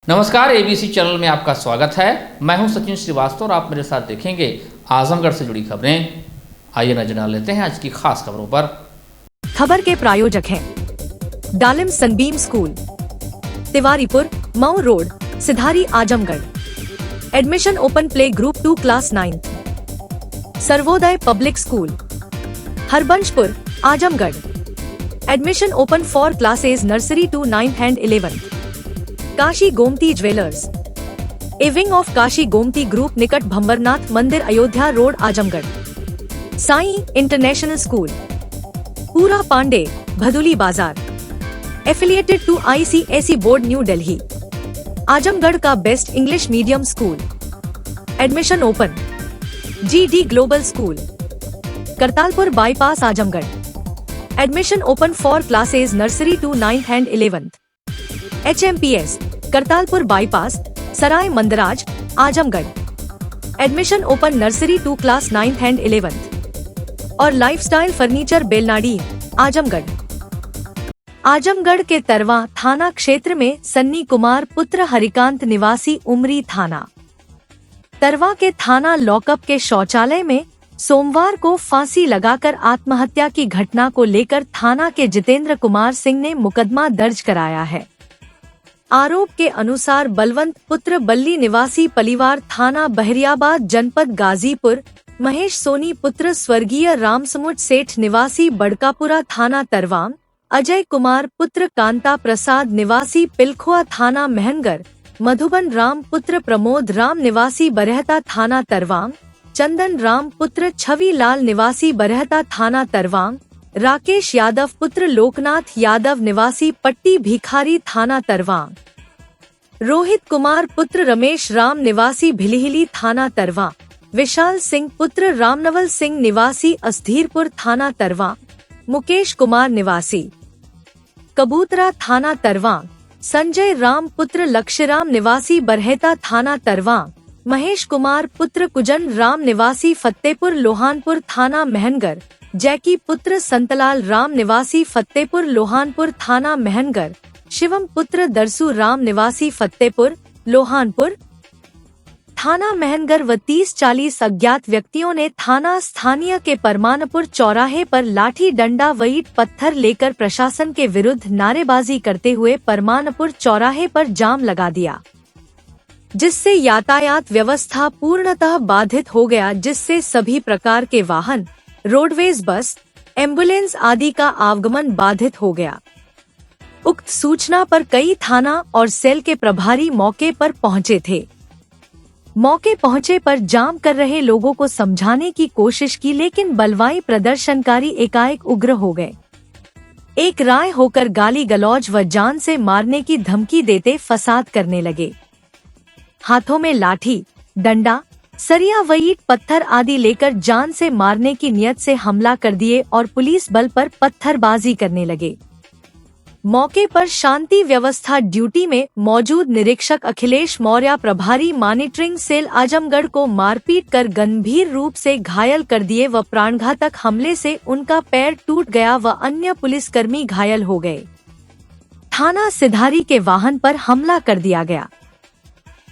नमस्कार, ABC channel में आपका स्वागत है। मैं हूं सचिन श्रीवास्तव और आप मेरे साथ देखेंगे आजमगढ़ से जुड़ी खबरें। आइए नजर डाल लेते हैं आज की खास खबरों पर। खबर के प्रायोजक हैं Dalim Sunbeam school, Tiwaripur, Mau road, Sidhari, Azamgarh. Admission open play group 2 class 9। Sarvodaya public school, Harbanshpur, Azamgarh. Admission open for classes nursery to 9th and 11th। Kashi Gomti jewellers, a wing of Kashi Gomti group, निकट भंवरनाथ मंदिर, Ayodhya road, Azamgarh. Sai international school, Pura Pande, Bhaduli बाजार। Affiliated to ICSE board, New Delhi. Azamgarh का best English medium school. Admission open. GD global school, Kartalpur bypass, Azamgarh. Admission open for classes nursery to 9th and 11th। HMPS Kartalpur bypass, Sarai Mandraj, Azamgarh. Admission open nursery to class 9th and 11th। और lifestyle furniture, Belnadi, Azamgarh. Azamgarh के तरवा थाना क्षेत्र में सन्नी कुमार पुत्र हरिकांत निवासी उमरी थाना तरवा के थाना लॉकअप के शौचालय में सोमवार को फांसी लगाकर आत्महत्या की घटना को लेकर थाना के जितेंद्र कुमार सिंह ने मुकदमा दर्ज कराया है। आरोप के अनुसार बलवंत पुत्र बल्ली निवासी पलिवार थाना बहरियाबाद जनपद गाजीपुर, महेश सोनी पुत्र स्वर्गीय रामसमुद सेठ निवासी बड़कापुरा थाना तरवाम, अजय कुमार पुत्र कांता प्रसाद निवासी पिलखुआ थाना महनगर, मधुबन राम पुत्र प्रमोद राम निवासी बरहता थाना तरवाम, चंदन राम पुत्र छवि लाल निवासी बरहता थाना तरवाम, राकेश यादव पुत्र लोकनाथ यादव निवासी पट्टी भिखारी थाना तरवाम, रोहित कुमार पुत्र रमेश राम निवासी भिलिहिली थाना तरवा, विशाल सिंह पुत्र रामनवल सिंह निवासी असधीरपुर थाना तरवा, मुकेश कुमार निवासी कबूतरा थाना तरवा, संजय राम पुत्र लक्ष्यराम निवासी बरहेता थाना तरवा, महेश कुमार पुत्र कुजन राम निवासी फतेहपुर लोहानपुर थाना महनगर, जैकी पुत्र संतलाल राम निवासी फतेहपुर लोहानपुर थाना महनगर, शिवम पुत्र दरसू राम निवासी फतेहपुर लोहानपुर थाना महनगर व 30-40 अज्ञात व्यक्तियों ने थाना स्थानीय के परमानपुर चौराहे पर लाठी डंडा व ईंट पत्थर लेकर प्रशासन के विरुद्ध नारेबाजी करते हुए परमानपुर चौराहे पर जाम लगा दिया, जिससे यातायात व्यवस्था पूर्णतः बाधित हो गया, जिससे सभी प्रकार के वाहन, रोडवेज, बस, एम्बुलेंस आदि का आवागमन बाधित हो गया। उक्त सूचना पर कई थाना और सेल के प्रभारी मौके पर पहुंचे थे। मौके पहुंचे पर जाम कर रहे लोगों को समझाने की कोशिश की, लेकिन बलवाई प्रदर्शनकारी एकाएक उग्र हो गए। एक राय होकर गाली गलौज व जान से मारने की धमकी देते फसाद करने लगे। हाथों में लाठी डंडा, सरिया व ईंट पत्थर आदि लेकर जान से मारने की नियत से हमला कर दिए और पुलिस बल पर पत्थरबाजी करने लगे। मौके पर शांति व्यवस्था ड्यूटी में मौजूद निरीक्षक अखिलेश मौर्य, प्रभारी मॉनिटरिंग सेल आजमगढ़ को मारपीट कर गंभीर रूप से घायल कर दिए व प्राणघातक हमले से उनका पैर टूट गया व अन्य पुलिसकर्मी घायल हो गए। थाना सिधारी के वाहन पर हमला कर दिया गया।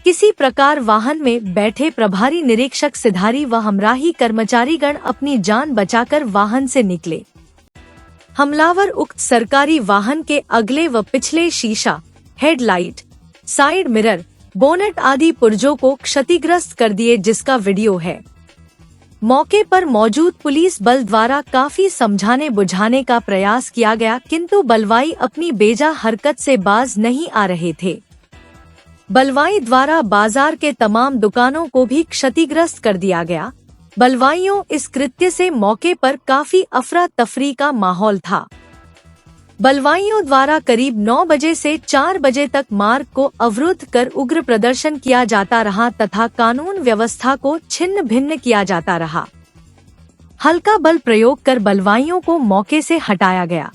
किसी प्रकार वाहन में बैठे प्रभारी निरीक्षक सिधारी व हमराही कर्मचारीगण अपनी जान बचाकर वाहन से निकले। हमलावर उक्त सरकारी वाहन के अगले व पिछले शीशा, हेडलाइट, साइड मिरर, बोनेट आदि पुर्जों को क्षतिग्रस्त कर दिए, जिसका वीडियो है। मौके पर मौजूद पुलिस बल द्वारा काफी समझाने बुझाने का प्रयास किया गया, किंतु बलवाई अपनी बेजा हरकत से बाज नहीं आ रहे थे। बलवाई द्वारा बाजार के तमाम दुकानों को भी क्षतिग्रस्त कर दिया गया। बलवाइयों इस कृत्य से मौके पर काफी अफरा तफरी का माहौल था। बलवाइयों द्वारा करीब 9 बजे से 4 बजे तक मार्ग को अवरुद्ध कर उग्र प्रदर्शन किया जाता रहा तथा कानून व्यवस्था को छिन्न भिन्न किया जाता रहा। हल्का बल प्रयोग कर बलवाइयों को मौके से हटाया गया।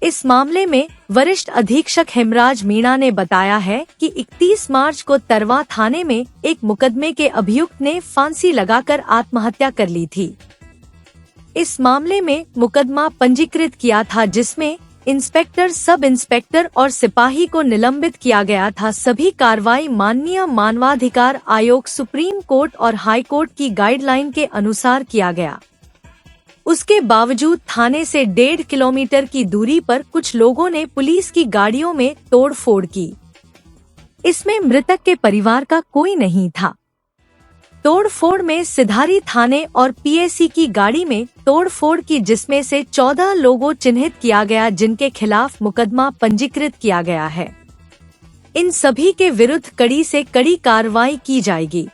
इस मामले में वरिष्ठ अधीक्षक हेमराज मीणा ने बताया है कि 31 मार्च को तरवा थाने में एक मुकदमे के अभियुक्त ने फांसी लगाकर आत्महत्या कर ली थी। इस मामले में मुकदमा पंजीकृत किया था, जिसमें इंस्पेक्टर, सब इंस्पेक्टर और सिपाही को निलंबित किया गया था। सभी कार्रवाई माननीय मानवाधिकार आयोग, सुप्रीम कोर्ट और हाई कोर्ट की गाइडलाइन के अनुसार किया गया। उसके बावजूद थाने से 1.5 किलोमीटर की दूरी पर कुछ लोगों ने पुलिस की गाड़ियों में तोड़फोड़ की। इसमें मृतक के परिवार का कोई नहीं था। तोड़फोड़ में सिधारी थाने और पीएसी की गाड़ी में तोड़फोड़ की, जिसमें से 14 लोगों चिन्हित किया गया, जिनके खिलाफ मुकदमा पंजीकृत किया गया है। इन सभी के विरुद्ध कड़ी से कड़ी कार्रवाई की जाएगी।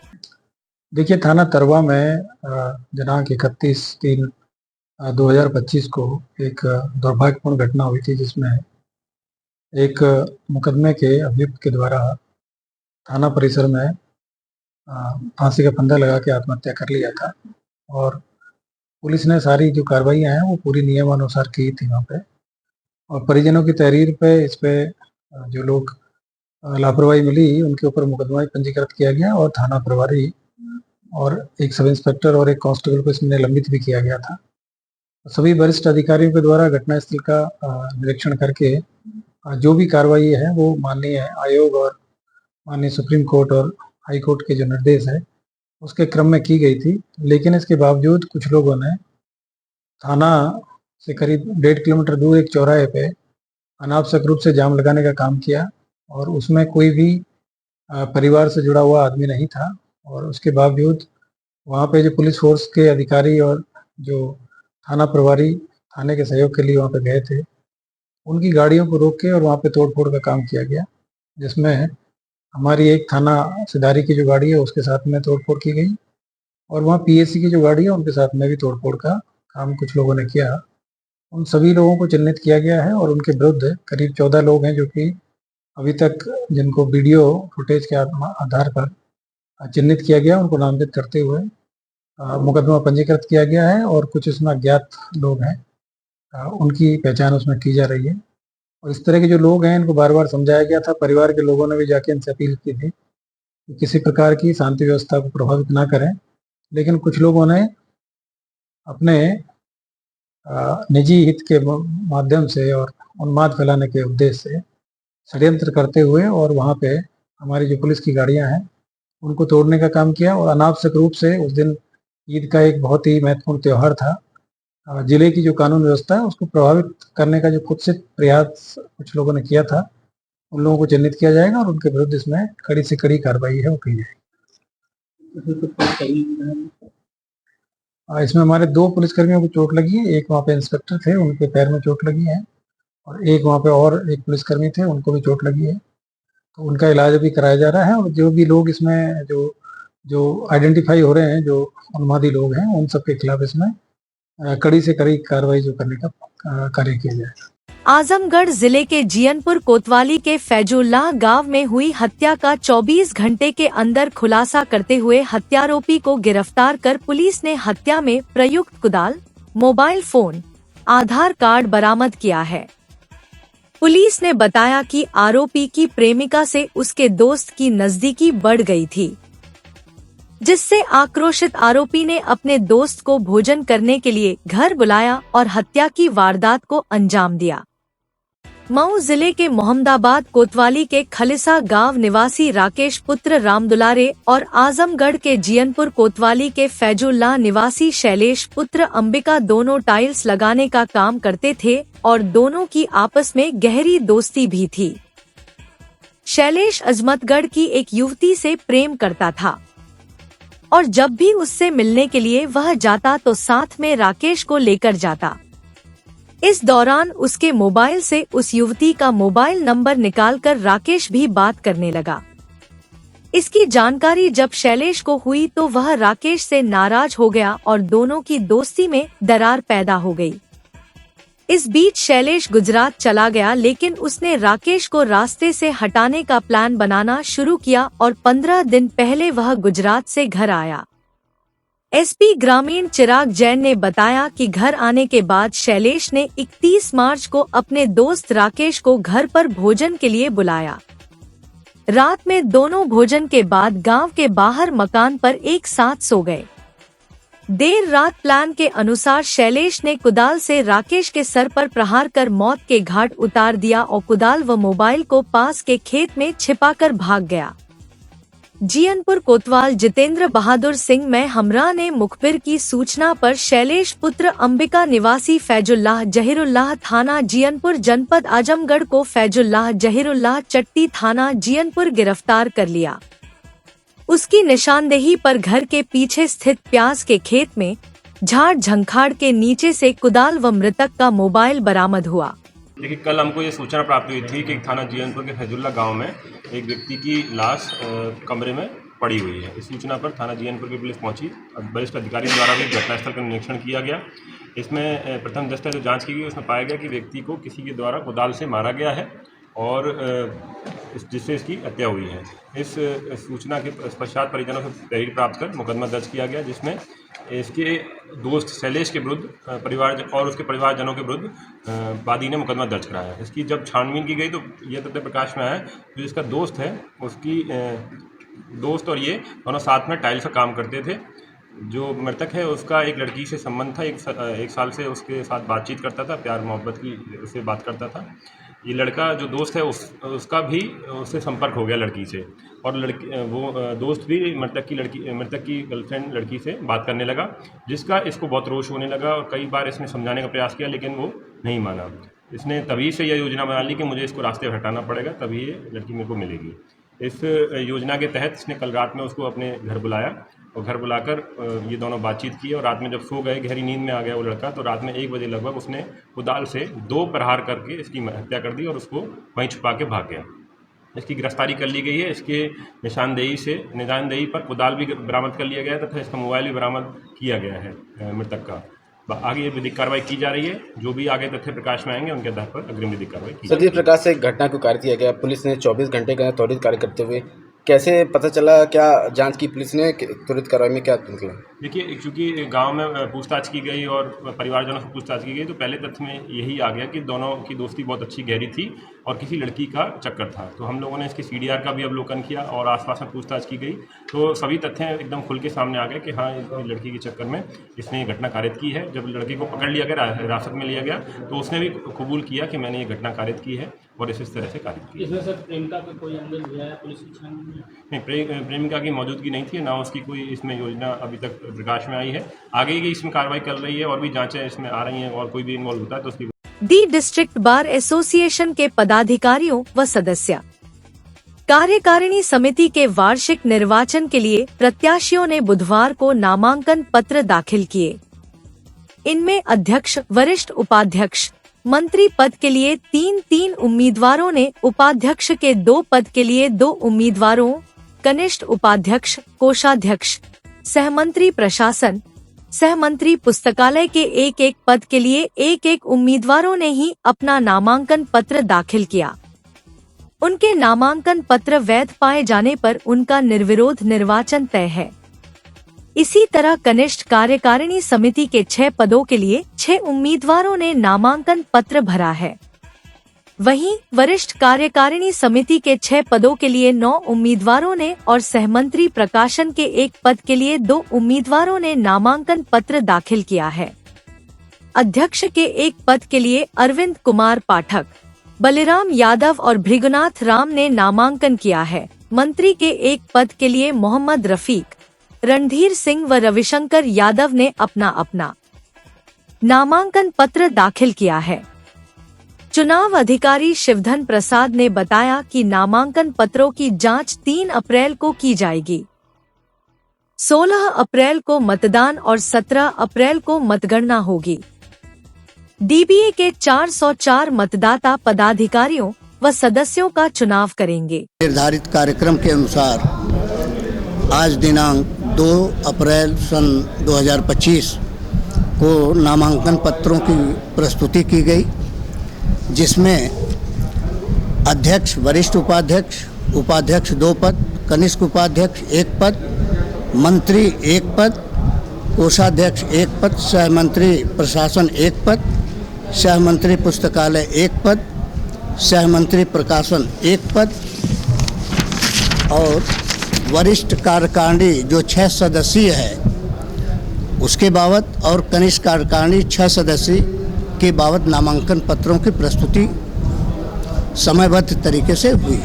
देखिए, थाना तरवा में दिनांक 31/3/2025 को एक दुर्भाग्यपूर्ण घटना हुई थी, जिसमें एक मुकदमे के अभियुक्त के द्वारा थाना परिसर में फांसी का फंदा लगा के आत्महत्या कर लिया था। और पुलिस ने सारी जो कार्रवाइयाँ हैं वो पूरी नियमानुसार की थी वहाँ पे। और परिजनों की तहरीर पे इस पे जो लोग लापरवाही मिली उनके ऊपर मुकदमा पंजीकृत किया गया और थाना प्रभारी और एक सब इंस्पेक्टर और एक कांस्टेबल को इसमें निलंबित भी किया गया था। सभी वरिष्ठ अधिकारियों के द्वारा घटनास्थल का निरीक्षण करके जो भी कार्रवाई है वो माननीय आयोग और माननीय सुप्रीम कोर्ट और हाई कोर्ट के जो निर्देश है उसके क्रम में की गई थी। लेकिन इसके बावजूद कुछ लोगों ने थाना से करीब 1.5 किलोमीटर दूर एक चौराहे पे अनावश्यक रूप से जाम लगाने का काम किया और उसमें कोई भी परिवार से जुड़ा हुआ आदमी नहीं था। और उसके बावजूद वहाँ पे जो पुलिस फोर्स के अधिकारी और जो थाना प्रभारी थाने के सहयोग के लिए वहाँ पे गए थे, उनकी गाड़ियों को रोक के और वहाँ पे तोड़फोड़ का काम किया गया, जिसमें हमारी एक थाना सिधारी की जो गाड़ी है उसके साथ में तोड़फोड़ की गई और वहाँ पीएसी की जो गाड़ी है उनके साथ में भी तोड़फोड़ का काम कुछ लोगों ने किया। उन सभी लोगों को चिन्हित किया गया है और उनके विरुद्ध करीब 14 लोग हैं जो कि अभी तक जिनको वीडियो फुटेज के आधार पर चिन्हित किया गया, उनको नामजद करते हुए मुकदमा पंजीकृत किया गया है। और कुछ इसमें अज्ञात लोग हैं, उनकी पहचान उसमें की जा रही है। और इस तरह के जो लोग हैं इनको बार बार समझाया गया था। परिवार के लोगों ने भी जाके इनसे अपील की थी कि किसी प्रकार की शांति व्यवस्था को प्रभावित ना करें, लेकिन कुछ लोगों ने अपने निजी हित के माध्यम से और उन्माद फैलाने के उद्देश्य से षड्यंत्र करते हुए और वहाँ पे हमारी जो पुलिस की गाड़ियाँ हैं उनको तोड़ने का काम किया। और अनावश्यक रूप से उस दिन ईद का एक बहुत ही महत्वपूर्ण त्यौहार था, जिले की जो कानून व्यवस्था है उसको प्रभावित करने का जो खुद से प्रयास कुछ लोगों ने किया था, उन लोगों को चिन्हित किया जाएगा और उनके विरुद्ध इसमें कड़ी से कड़ी कार्रवाई है वो की जाएगी। इसमें हमारे 2 पुलिसकर्मियों को चोट लगी है। एक वहाँ पे इंस्पेक्टर थे, उनके पैर में चोट लगी है, और एक वहाँ पे और एक पुलिसकर्मी थे, उनको भी चोट लगी है। तो उनका इलाज अभी कराया जा रहा है। और जो भी लोग इसमें जो आइडेंटिफाई हो रहे हैं, जो उन्मादी लोग हैं, उन सबके खिलाफ इसमें कड़ी से कड़ी कार्रवाई जो करने का कार्य किया जाए। आजमगढ़ जिले के जियनपुर कोतवाली के फैजुल्लाह गांव में हुई हत्या का 24 घंटे के अंदर खुलासा करते हुए हत्यारोपी को गिरफ्तार कर पुलिस ने हत्या में प्रयुक्त कुदाल, मोबाइल फोन, आधार कार्ड बरामद किया है। पुलिस ने बताया कि आरोपी की प्रेमिका से उसके दोस्त की नजदीकी बढ़ गई थी, जिससे आक्रोशित आरोपी ने अपने दोस्त को भोजन करने के लिए घर बुलाया और हत्या की वारदात को अंजाम दिया। मऊ जिले के मोहम्मदाबाद कोतवाली के खलिसा गांव निवासी राकेश पुत्र रामदुलारे और आजमगढ़ के जियनपुर कोतवाली के फैजुल्लाह निवासी शैलेश पुत्र अंबिका दोनों टाइल्स लगाने का काम करते थे और दोनों की आपस में गहरी दोस्ती भी थी। शैलेश अजमतगढ़ की एक युवती से प्रेम करता था और जब भी उससे मिलने के लिए वह जाता तो साथ में राकेश को लेकर जाता। इस दौरान उसके मोबाइल से उस युवती का मोबाइल नंबर निकालकर राकेश भी बात करने लगा। इसकी जानकारी जब शैलेश को हुई तो वह राकेश से नाराज हो गया और दोनों की दोस्ती में दरार पैदा हो गई। इस बीच शैलेश गुजरात चला गया, लेकिन उसने राकेश को रास्ते से हटाने का प्लान बनाना शुरू किया और 15 दिन पहले वह गुजरात से घर आया। एसपी ग्रामीण चिराग जैन ने बताया कि घर आने के बाद शैलेश ने 31 मार्च को अपने दोस्त राकेश को घर पर भोजन के लिए बुलाया। रात में दोनों भोजन के बाद गांव के बाहर मकान पर एक साथ सो गए। देर रात प्लान के अनुसार शैलेश ने कुदाल से राकेश के सर पर प्रहार कर मौत के घाट उतार दिया और कुदाल व मोबाइल को पास के खेत में छिपाकर भाग गया। जियनपुर कोतवाल जितेंद्र बहादुर सिंह में हमरा ने मुखबिर की सूचना पर शैलेश पुत्र अंबिका निवासी फैजुल्लाह जहीरुल्लाह थाना जियनपुर जनपद आजमगढ़ को फैजुल्लाह जहीरुल्लाह चट्टी थाना जियनपुर गिरफ्तार कर लिया। उसकी निशानदेही पर घर के पीछे स्थित प्याज के खेत में झाड़ झंखाड़ के नीचे से कुदाल व मृतक का मोबाइल बरामद हुआ। देखिए, कल हमको ये सूचना प्राप्त हुई थी कि थाना जियनपुर के फैजुल्ला गांव में एक व्यक्ति की लाश कमरे में पड़ी हुई है। इस सूचना पर थाना जियनपुर की पुलिस पहुंची। वरिष्ठ अधिकारियों द्वारा भी घटनास्थल का निरीक्षण किया गया। इसमें प्रथम दृष्टया जो जांच की गई उसमें पाया गया कि व्यक्ति को किसी के द्वारा कुदाल से मारा गया है और जिससे इसकी हत्या हुई है। इस सूचना के पश्चात परिजनों से तहरीर प्राप्त कर मुकदमा दर्ज किया गया, जिसमें इसके दोस्त शैलेश के विरुद्ध परिवार और उसके परिवारजनों के विरुद्ध वादी ने मुकदमा दर्ज कराया। इसकी जब छानबीन की गई तो यह तथ्य प्रकाश में आया जो इसका दोस्त है, उसकी दोस्त और ये दोनों साथ में टाइल्स का काम करते थे। जो मृतक है उसका एक लड़की से संबंध था, एक साल से उसके साथ बातचीत करता था, प्यार मोहब्बत की उससे बात करता था। ये लड़का जो दोस्त है उसका भी उससे संपर्क हो गया लड़की से, और वो दोस्त भी मृतक की गर्लफ्रेंड लड़की से बात करने लगा, जिसका इसको बहुत रोष होने लगा और कई बार इसने समझाने का प्रयास किया लेकिन वो नहीं माना। इसने तभी से यह योजना बना ली कि मुझे इसको रास्ते हटाना पड़ेगा, तभी ये लड़की मेरे को मिलेगी। इस योजना के तहत इसने कल रात में उसको अपने घर बुलाया और घर बुलाकर ये दोनों बातचीत की और रात में जब सो गए, गहरी नींद में आ गया वो लड़का, तो रात में 1 बजे लगभग उसने कुदाल से 2 प्रहार करके इसकी हत्या कर दी और उसको वहीं छुपा के भाग गया। इसकी गिरफ्तारी कर ली गई है। इसके निशानदेही पर कुदाल भी बरामद कर लिया गया है तथा इसका मोबाइल भी बरामद किया गया है मृतक का। आगे ये विधिक कार्रवाई की जा रही है। जो भी आगे तथ्य प्रकाश में आएंगे उनके आधार पर अग्रिम विधिक कार्रवाई की जाएगी। सर, जिस प्रकार से घटना को कार्य किया गया, पुलिस ने 24 घंटे का त्वरित कार्य करते हुए कैसे पता चला, क्या जांच की पुलिस ने, त्वरित कार्रवाई में क्या निकला? देखिए, चूँकि गांव में पूछताछ की गई और परिवारजनों से पूछताछ की गई तो पहले तथ्य में यही आ गया कि दोनों की दोस्ती बहुत अच्छी गहरी थी और किसी लड़की का चक्कर था। तो हम लोगों ने इसके CDR का भी अवलोकन किया और आसपास में पूछताछ की गई तो सभी तथ्य एकदम खुल के सामने आ गए कि हाँ, इस लड़की के चक्कर में इसने ये घटना कारित की है। जब लड़के को पकड़ लिया गया, हिरासत में लिया गया, तो उसने भी कबूल किया कि मैंने ये घटना कारित की है और इस तरह से कारित की। इसमें सर प्रेमिका का कोई एंगल लिया है पुलिस की छानबीन में? नहीं, प्रेमिका की मौजूदगी नहीं थी, ना उसकी कोई इसमें योजना अभी तक प्रकाश में आई है। आगे की इसमें कार्रवाई कर रही है और भी जांचें इसमें आ रही हैं और कोई भी इन्वॉल्व होता है तो उसकी दी डिस्ट्रिक्ट बार एसोसिएशन के पदाधिकारियों व सदस्य कार्यकारिणी समिति के वार्षिक निर्वाचन के लिए प्रत्याशियों ने बुधवार को नामांकन पत्र दाखिल किए। इनमें अध्यक्ष, वरिष्ठ उपाध्यक्ष, मंत्री पद के लिए 3 उम्मीदवारों ने, उपाध्यक्ष के 2 पद के लिए 2 उम्मीदवारों, कनिष्ठ उपाध्यक्ष, कोषाध्यक्ष, सहमंत्री प्रशासन, सहमंत्री पुस्तकालय के 1 पद के लिए 1 उम्मीदवारों ने ही अपना नामांकन पत्र दाखिल किया। उनके नामांकन पत्र वैध पाए जाने पर उनका निर्विरोध निर्वाचन तय है। इसी तरह कनिष्ठ कार्यकारिणी समिति के 6 पदों के लिए 6 उम्मीदवारों ने नामांकन पत्र भरा है। वहीं वरिष्ठ कार्यकारिणी समिति के 6 पदों के लिए 9 उम्मीदवारों ने और सहमंत्री प्रकाशन के 1 पद के लिए 2 उम्मीदवारों ने नामांकन पत्र दाखिल किया है। अध्यक्ष के 1 पद के लिए अरविंद कुमार पाठक, बलिराम यादव और भृगुनाथ राम ने नामांकन किया है। मंत्री के 1 पद के लिए मोहम्मद रफीक, रणधीर सिंह व रविशंकर यादव ने अपना नामांकन पत्र दाखिल किया है। चुनाव अधिकारी शिवधन प्रसाद ने बताया कि नामांकन पत्रों की जांच 3 अप्रैल को की जाएगी। 16 अप्रैल को मतदान और 17 अप्रैल को मतगणना होगी। DBA के 404 मतदाता पदाधिकारियों व सदस्यों का चुनाव करेंगे। निर्धारित कार्यक्रम के अनुसार आज दिनांक 2 अप्रैल सन 2025 को नामांकन पत्रों की प्रस्तुति की गई, जिसमें अध्यक्ष, वरिष्ठ उपाध्यक्ष, उपाध्यक्ष 2 पद, कनिष्ठ उपाध्यक्ष 1 पद, मंत्री 1 पद, कोषाध्यक्ष 1 पद, सहमंत्री प्रशासन 1 पद, सहमंत्री पुस्तकालय 1 पद, सहमंत्री प्रकाशन 1 पद और वरिष्ठ कार्यकारिणी जो 6 सदस्यीय है उसके बाबत और कनिष्ठ कार्यकारिणी 6 सदस्य के बाबत नामांकन पत्रों की प्रस्तुति समयबद्ध तरीके से हुई।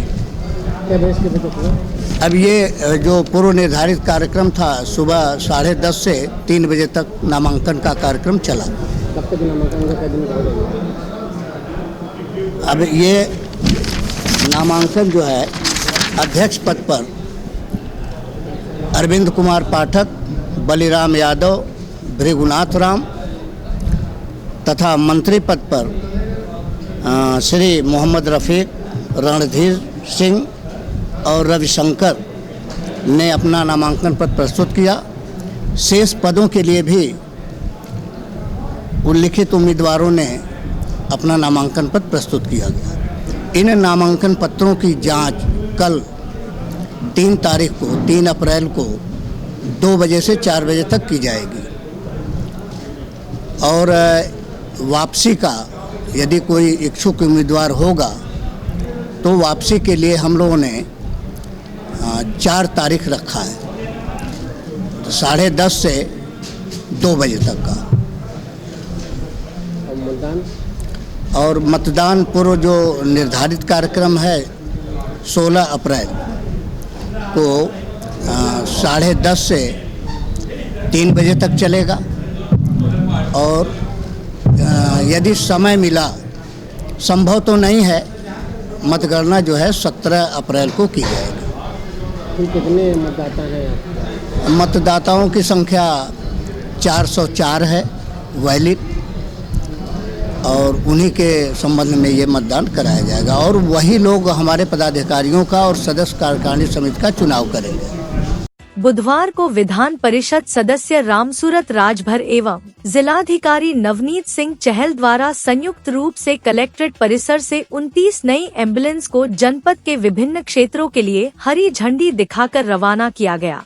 अब ये जो पूर्व निर्धारित कार्यक्रम था, सुबह 10:30 से 3 बजे तक नामांकन का कार्यक्रम चला। कब तक नामांकन का दिन करेंगे? अब ये नामांकन जो है अध्यक्ष पद पर अरविंद कुमार पाठक, बलिराम यादव, भृगुनाथ राम तथा मंत्री पद पर श्री मोहम्मद रफ़ीक, रणधीर सिंह और रविशंकर ने अपना नामांकन पत्र प्रस्तुत किया। शेष पदों के लिए भी उल्लिखित उम्मीदवारों ने अपना नामांकन पत्र प्रस्तुत किया गया। इन नामांकन पत्रों की जांच कल 3 तारीख को 3 अप्रैल को 2 बजे से 4 बजे तक की जाएगी और वापसी का यदि कोई इच्छुक उम्मीदवार होगा तो वापसी के लिए हम लोगों ने 4 तारीख रखा है, तो 10:30 से 2 बजे तक का। और मतदान पूर्व जो निर्धारित कार्यक्रम है 16 अप्रैल को 10:30 से 3 बजे तक चलेगा और यदि समय मिला, संभव तो नहीं है, मतगणना जो है 17 अप्रैल को की जाएगी। कितने मतदाता हैं? मतदाताओं की संख्या 404 है वैलिड, और उन्हीं के संबंध में ये मतदान कराया जाएगा और वही लोग हमारे पदाधिकारियों का और सदस्य कार्यकारिणी समिति का चुनाव करेंगे। बुधवार को विधान परिषद सदस्य रामसूरत राजभर एवं जिलाधिकारी नवनीत सिंह चहल द्वारा संयुक्त रूप से कलेक्ट्रेट परिसर से 29 नई एम्बुलेंस को जनपद के विभिन्न क्षेत्रों के लिए हरी झंडी दिखाकर रवाना किया गया।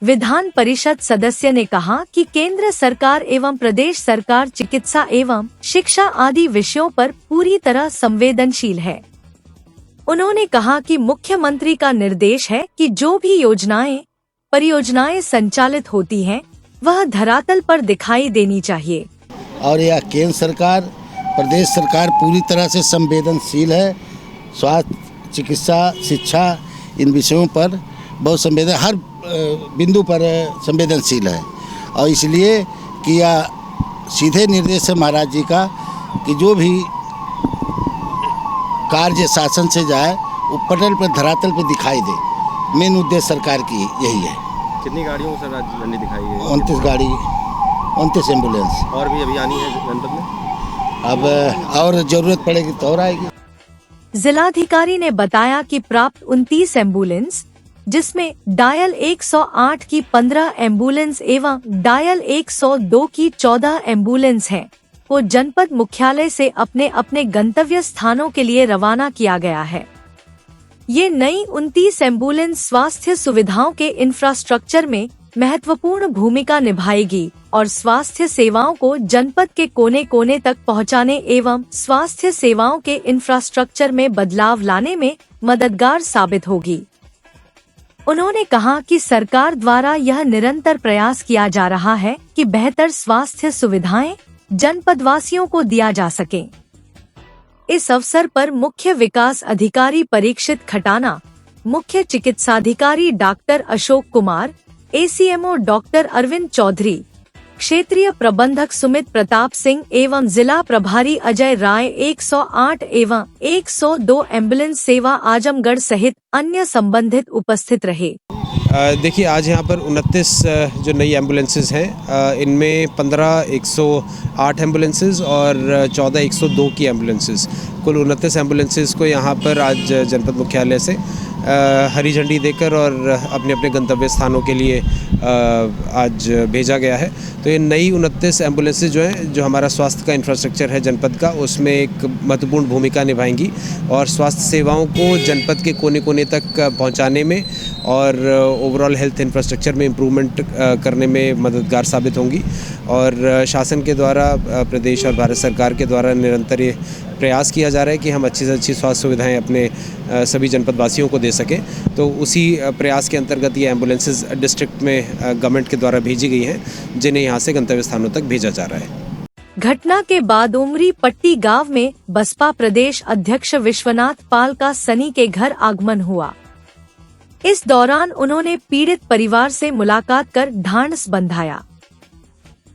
विधान परिषद सदस्य ने कहा कि केंद्र सरकार एवं प्रदेश सरकार चिकित्सा एवं शिक्षा आदि विषयों पर पूरी तरह संवेदनशील है। उन्होंने कहा कि मुख्यमंत्री का निर्देश है कि जो भी परियोजनाएं संचालित होती हैं, वह धरातल पर दिखाई देनी चाहिए। और यह केंद्र सरकार, प्रदेश सरकार पूरी तरह से संवेदनशील है। स्वास्थ्य, चिकित्सा, शिक्षा इन विषयों पर बहुत संवेदन, हर बिंदु पर संवेदनशील है और इसलिए किया सीधे निर्देश है महाराज जी का कि जो भी कार्य शासन से जाए वो पटल पर, धरातल पर दिखाई दे। मेन उद्देश्य सरकार की यही है। कितनी गाड़ियों को सर झंडी दिखाई है? 29 गाड़ी, 29 एम्बुलेंस। और भी अभी आनी है जनपद में? अब और जरूरत पड़ेगी तो और आएगी। जिलाधिकारी ने बताया कि प्राप्त 29 एम्बुलेंस, जिसमें डायल 108 की 15 एम्बुलेंस एवं डायल 102 की 14 एम्बुलेंस हैं, को जनपद मुख्यालय से अपने अपने गंतव्य स्थानों के लिए रवाना किया गया है। ये नई 29 एम्बुलेंस स्वास्थ्य सुविधाओं के इंफ्रास्ट्रक्चर में महत्वपूर्ण भूमिका निभाएगी और स्वास्थ्य सेवाओं को जनपद के कोने कोने तक पहुंचाने एवं स्वास्थ्य सेवाओं के इंफ्रास्ट्रक्चर में बदलाव लाने में मददगार साबित होगी। उन्होंने कहा कि सरकार द्वारा यह निरंतर प्रयास किया जा रहा है कि बेहतर स्वास्थ्य सुविधाएं जनपद वासियों को दिया जा सके। इस अवसर पर मुख्य विकास अधिकारी परीक्षित खटाना, मुख्य चिकित्साधिकारी doctor Ashok Kumar, ACMO doctor Arvind Chaudhary, क्षेत्रीय प्रबंधक सुमित प्रताप सिंह एवं जिला प्रभारी अजय राय 108 एवं 102 एम्बुलेंस सेवा आजमगढ़ सहित अन्य संबंधित उपस्थित रहे। देखिए, आज यहाँ पर 29 जो नई एम्बुलेंसेज हैं, इनमें 15 108 एम्बुलेंसेज और 14 102 की एम्बुलेंसेज, कुल 29 एम्बुलेंसेज को यहाँ पर आज जनपद मुख्यालय से हरी झंडी देकर और अपने अपने गंतव्य स्थानों के लिए आज भेजा गया है। तो ये नई 29 एम्बुलेंसेज जो हैं, जो हमारा स्वास्थ्य का इंफ्रास्ट्रक्चर है जनपद का, उसमें एक महत्वपूर्ण भूमिका निभाएंगी और स्वास्थ्य सेवाओं को जनपद के कोने कोने तक पहुंचाने में और ओवरऑल हेल्थ इंफ्रास्ट्रक्चर में इम्प्रूवमेंट करने में मददगार साबित होंगी। और शासन के द्वारा, प्रदेश और भारत सरकार के द्वारा निरंतर ये प्रयास किया जा रहा है कि हम अच्छी से अच्छी स्वास्थ्य सुविधाएं अपने सभी जनपद वासियों को दे सकें। तो उसी प्रयास के अंतर्गत ये एम्बुलेंसेज डिस्ट्रिक्ट में गवर्नमेंट के द्वारा भेजी गई हैं, जिन्हें यहाँ से गंतव्य स्थानों तक भेजा जा रहा है। घटना के बाद उमरी पट्टी गांव में बसपा प्रदेश अध्यक्ष विश्वनाथ पाल का सनी के घर आगमन हुआ। इस दौरान उन्होंने पीड़ित परिवार से मुलाकात कर ढांढस बंधाया।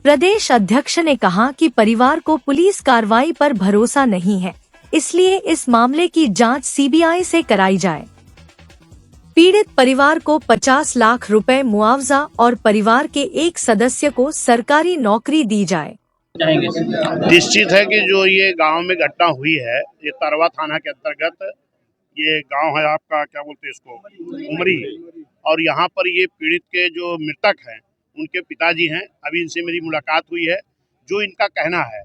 प्रदेश अध्यक्ष ने कहा कि परिवार को पुलिस कार्रवाई पर भरोसा नहीं है, इसलिए इस मामले की जांच सीबीआई से कराई जाए। पीड़ित परिवार को 50 लाख रुपए मुआवजा और परिवार के एक सदस्य को सरकारी नौकरी दी जाए। निश्चित है कि जो ये गांव में घटना हुई है, ये तरवा थाना के अंतर्गत ये गांव है आपका, क्या बोलते हैं इसको, उमरी, और यहाँ पर ये पीड़ित के जो मृतक हैं उनके पिताजी हैं। अभी इनसे मेरी मुलाकात हुई है। जो इनका कहना है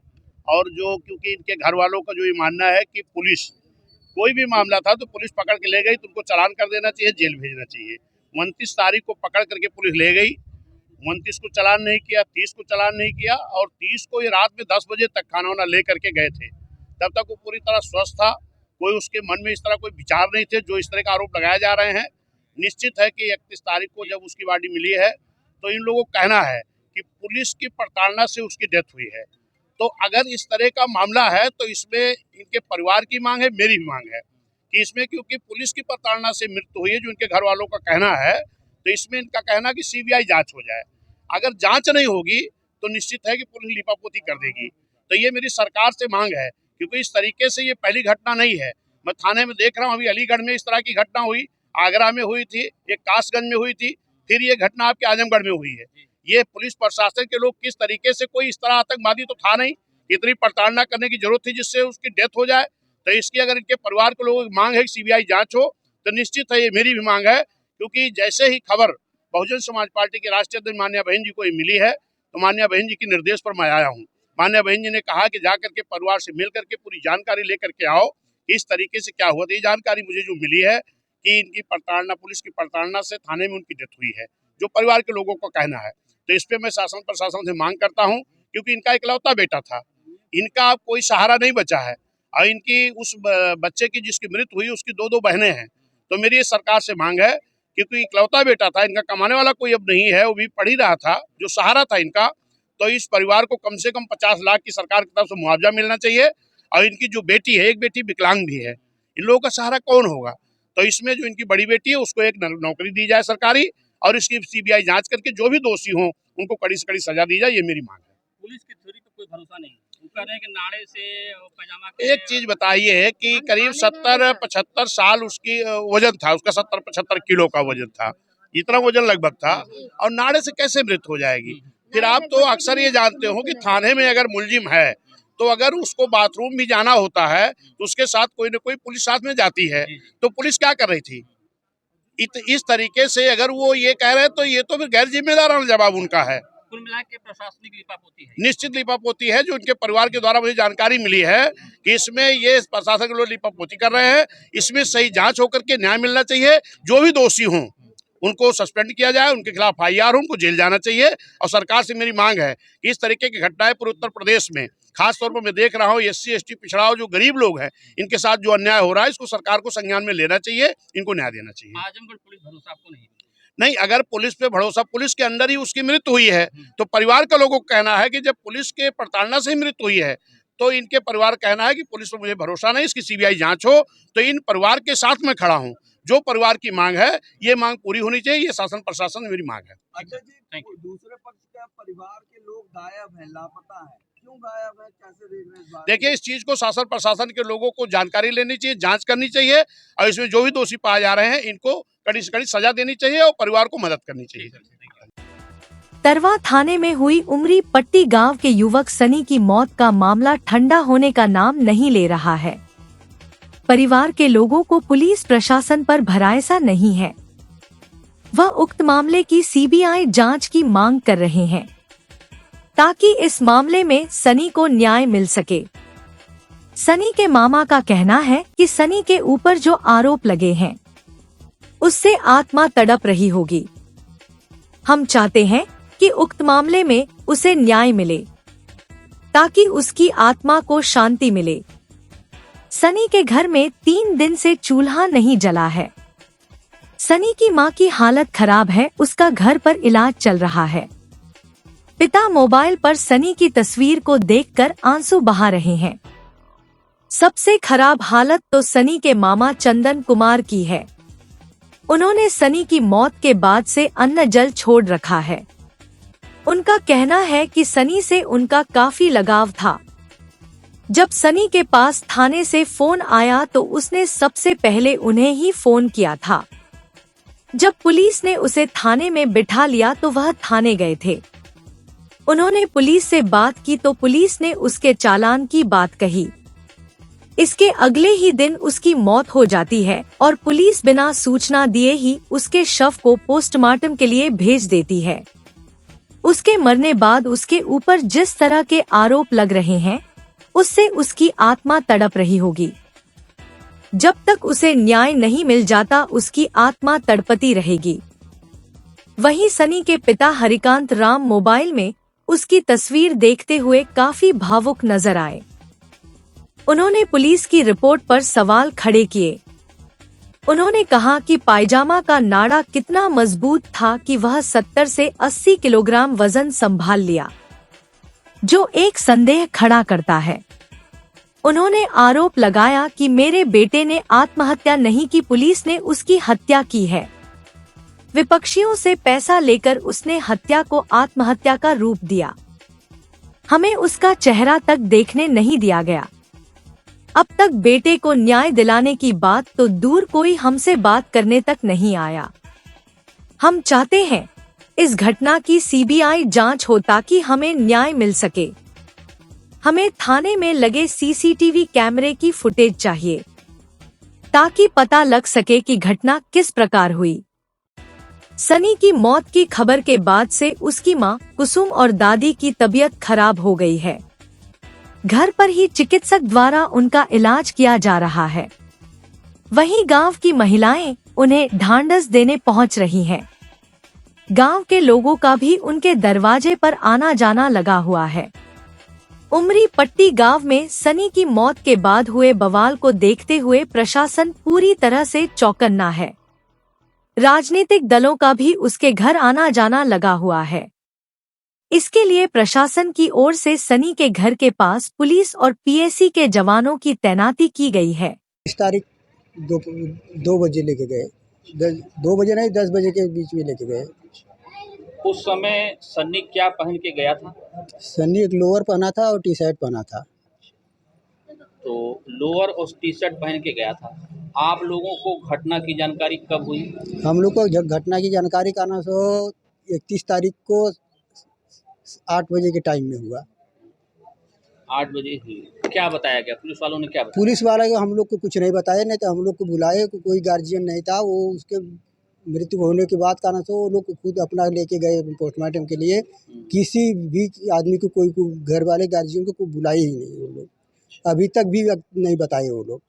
और जो, क्योंकि इनके घर वालों का जो ये मानना है कि पुलिस, कोई भी मामला था तो पुलिस पकड़ के ले गई तो उनको चालान कर देना चाहिए, जेल भेजना चाहिए। 29 तारीख को पकड़ करके पुलिस ले गई, 29 को चालान नहीं किया, 30 को चालान नहीं किया, और 30 को ये रात में 10 बजे तक खाना वाना ले करके गए थे। तब तक वो पूरी तरह स्वस्थ था, कोई उसके मन में इस तरह कोई विचार नहीं थे जो इस तरह का आरोप लगाए जा रहे हैं। निश्चित है कि 31 तारीख को जब उसकी बॉडी मिली है तो इन लोगों का कहना है कि पुलिस की प्रताड़ना से उसकी डेथ हुई है। तो अगर इस तरह का मामला है तो इसमें इनके परिवार की मांग है, मेरी भी मांग है कि इसमें, क्योंकि पुलिस की प्रताड़ना से मृत्यु हुई है जो इनके घर वालों का कहना है, तो इसमें इनका कहना कि सीबीआई जांच हो जाए। अगर जांच नहीं होगी तो निश्चित है कि पुलिस लिपापोती कर देगी। तो ये मेरी सरकार से मांग है, क्योंकि इस तरीके से ये पहली घटना नहीं है। मैं थाने में देख रहा हूँ, अभी अलीगढ़ में इस तरह की घटना हुई, आगरा में हुई थी, एक कासगंज में हुई थी, फिर ये घटना आपके आजमगढ़ में हुई है। ये पुलिस प्रशासन के लोग किस तरीके से, कोई इस तरह आतंकवादी तो था नहीं, इतनी प्रताड़ना करने की जरूरत थी जिससे उसकी डेथ हो जाए। तो इसकी अगर इनके परिवार के लोगों की मांग है कि सीबीआई जांच हो, तो निश्चित है ये मेरी भी मांग है। क्योंकि जैसे ही खबर बहुजन समाज पार्टी के राष्ट्रीय अध्यक्ष मान्या बहन जी को ये मिली है, तो मान्या बहन जी के निर्देश पर मैं आया हूँ। मान्या बहन जी ने कहा कि जा करके परिवार से मिल करके पूरी जानकारी लेकर के आओ कि इस तरीके से क्या हुआ। तो ये जानकारी मुझे जो मिली है कि इनकी प्रताड़ना, पुलिस की प्रताड़ना से थाने में उनकी डेथ हुई है, जो परिवार के लोगों को कहना है। तो इस पे मैं शासन प्रशासन से मांग करता हूँ, क्योंकि इनका इकलौता बेटा था, इनका अब कोई सहारा नहीं बचा है, और इनकी उस बच्चे की जिसकी मृत्यु हुई उसकी 2 बहनें हैं। तो मेरी ये सरकार से मांग है, क्योंकि इकलौता बेटा था इनका, कमाने वाला कोई अब नहीं है, वो भी पढ़ ही रहा था, जो सहारा था इनका, तो इस परिवार को कम से कम 50 लाख की सरकार की तरफ से मुआवजा मिलना चाहिए। और इनकी जो बेटी है, एक बेटी विकलांग भी है, इन लोगों का सहारा कौन होगा। तो इसमें जो इनकी बड़ी बेटी है उसको एक नौकरी दी जाए सरकारी, और इसकी सीबीआई जांच करके जो भी दोषी हों उनको कड़ी से कड़ी सजा दी जाए, ये मेरी मांग है। पुलिस की थ्योरी पे कोई भरोसा नहीं, वो कह रहे हैं कि नाड़े से पैजामा। एक चीज बताइए है कि करीब 70-75 साल उसकी वजन था, उसका 70-75 किलो का वजन था, इतना वजन लगभग था, और नाड़े से कैसे मृत्यु हो जाएगी। फिर आप तो अक्सर ये जानते हो कि थाने में अगर मुलजिम है तो अगर उसको बाथरूम भी जाना होता है तो उसके साथ कोई न कोई पुलिस साथ में जाती है। तो पुलिस क्या कर रही थी इस तरीके से? अगर वो ये कह रहे हैं तो ये तो फिर गैर जिम्मेदाराना जवाब उनका है। कुल मिला के प्रशासनिक लिपापोती है, निश्चित लिपापोती है। जो उनके परिवार के द्वारा मुझे जानकारी मिली है कि इसमें ये प्रशासन के लोग लिपापोती कर रहे हैं। इसमें सही जांच होकर के न्याय मिलना चाहिए। जो भी दोषी हों उनको सस्पेंड किया जाए, उनके खिलाफ FIR हो, उनको जेल जाना चाहिए। और सरकार से मेरी मांग है कि इस तरीके की घटनाएं पूरे उत्तर प्रदेश में, खास तौर पर मैं देख रहा हूँ SC ST पिछड़ा जो गरीब लोग हैं, इनके साथ जो अन्याय हो रहा है, इसको सरकार को संज्ञान में लेना चाहिए, इनको न्याय देना चाहिए। आजमगढ़ पुलिस भरोसा आपको नहीं, अगर पुलिस पे भरोसा, पुलिस के अंदर ही उसकी मृत्यु हुई है, तो परिवार का लोगों का कहना है कि जब पुलिस के प्रताड़ना से मृत्यु हुई है तो इनके परिवार कहना है कि पुलिस पर मुझे भरोसा नहीं, इसकी CBI जांच हो। तो इन परिवार के साथ मैं खड़ा हूँ। जो परिवार की मांग है, ये मांग पूरी होनी चाहिए। ये शासन प्रशासन मेरी मांग है। अच्छा जी, दूसरे पक्ष का परिवार के लोग गायब हैं, लापता है, क्यों गायब है, कैसे देख रहे हैं इस बात? देखिए, इस चीज को शासन प्रशासन के लोगों को जानकारी लेनी चाहिए, जांच करनी चाहिए, और इसमें जो भी दोषी पाए जा रहे हैं इनको कड़ी से कड़ी सजा देनी चाहिए और परिवार को मदद करनी चाहिए। तरवा थाने में हुई उमरी पट्टी गांव के युवक सनी की मौत का मामला ठंडा होने का नाम नहीं ले रहा है। परिवार के लोगों को पुलिस प्रशासन पर भरोसा नहीं है। वह उक्त मामले की सीबीआई जांच की मांग कर रहे हैं ताकि इस मामले में सनी को न्याय मिल सके। सनी के मामा का कहना है कि सनी के ऊपर जो आरोप लगे हैं उससे आत्मा तड़प रही होगी। हम चाहते हैं कि उक्त मामले में उसे न्याय मिले ताकि उसकी आत्मा को शांति मिले। सनी के घर में 3 दिन से चूल्हा नहीं जला है। सनी की मां की हालत खराब है, उसका घर पर इलाज चल रहा है। पिता मोबाइल पर सनी की तस्वीर को देखकर आंसू बहा रहे हैं। सबसे खराब हालत तो सनी के मामा चंदन कुमार की है। उन्होंने सनी की मौत के बाद से अन्न जल छोड़ रखा है। उनका कहना है कि सनी से उनका काफी लगाव था। जब सनी के पास थाने से फोन आया तो उसने सबसे पहले उन्हें ही फोन किया था। जब पुलिस ने उसे थाने में बिठा लिया तो वह थाने गए थे। उन्होंने पुलिस से बात की तो पुलिस ने उसके चालान की बात कही। इसके अगले ही दिन उसकी मौत हो जाती है और पुलिस बिना सूचना दिए ही उसके शव को पोस्टमार्टम के लिए भेज देती है। उसके मरने बाद उसके ऊपर जिस तरह के आरोप लग रहे हैं उससे उसकी आत्मा तड़प रही होगी। जब तक उसे न्याय नहीं मिल जाता उसकी आत्मा तड़पती रहेगी। वहीं सनी के पिता हरिकांत राम मोबाइल में उसकी तस्वीर देखते हुए काफी भावुक नजर आए। उन्होंने पुलिस की रिपोर्ट पर सवाल खड़े किए। उन्होंने कहा कि पायजामा का नाड़ा कितना मजबूत था कि वह 70 से 80 किलोग्राम वजन संभाल लिया, जो एक संदेह खड़ा करता है। उन्होंने आरोप लगाया कि मेरे बेटे ने आत्महत्या नहीं की, पुलिस ने उसकी हत्या की है। विपक्षियों से पैसा लेकर उसने हत्या को आत्महत्या का रूप दिया। हमें उसका चेहरा तक देखने नहीं दिया गया। अब तक बेटे को न्याय दिलाने की बात तो दूर, कोई हमसे बात करने तक नहीं आया। हम चाहते हैं इस घटना की सीबीआई जांच हो ताकि हमें न्याय मिल सके। हमें थाने में लगे सीसीटीवी कैमरे की फुटेज चाहिए ताकि पता लग सके कि घटना किस प्रकार हुई। सनी की मौत की खबर के बाद से उसकी मां कुसुम और दादी की तबीयत खराब हो गई है। घर पर ही चिकित्सक द्वारा उनका इलाज किया जा रहा है। वहीं गांव की महिलाएं उन्हें ढांढस देने पहुंच रही हैं। गांव के लोगों का भी उनके दरवाजे पर आना जाना लगा हुआ है। उमरी पट्टी गांव में सनी की मौत के बाद हुए बवाल को देखते हुए प्रशासन पूरी तरह से चौकन्ना है। राजनीतिक दलों का भी उसके घर आना जाना लगा हुआ है। इसके लिए प्रशासन की ओर से सनी के घर के पास पुलिस और पीएसी के जवानों की तैनाती की गई है। इस तारीख 2 बजे लेके गए, 2 बजे नहीं 10 बजे के बीच में लेके गए। उस समय सन्नी क्या पहन के गया था? सन्नी एक लोअर पहना था और टी शर्ट पहना था। तो लोअर और टी शर्ट पहन के गया था। आप लोगों को घटना की जानकारी कब हुई? हम लोग को घटना की जानकारी का ना 31 तारीख को 8 बजे के टाइम में हुआ। 8 बजे हुई। क्या बताया गया? पुलिस वालों ने क्या बताया? पुलिस वाले को हम लोग को कुछ नहीं बताया, नहीं तो हम लोग को बुलाए, कोई गार्जियन नहीं था। वो उसके मृत्यु होने के बाद का ना वो लोग खुद अपना लेके गए पोस्टमार्टम के लिए। किसी भी आदमी को कोई घर वाले गार्जियन को बुलाए ही नहीं। वो लोग अभी तक भी नहीं बताए वो लोग।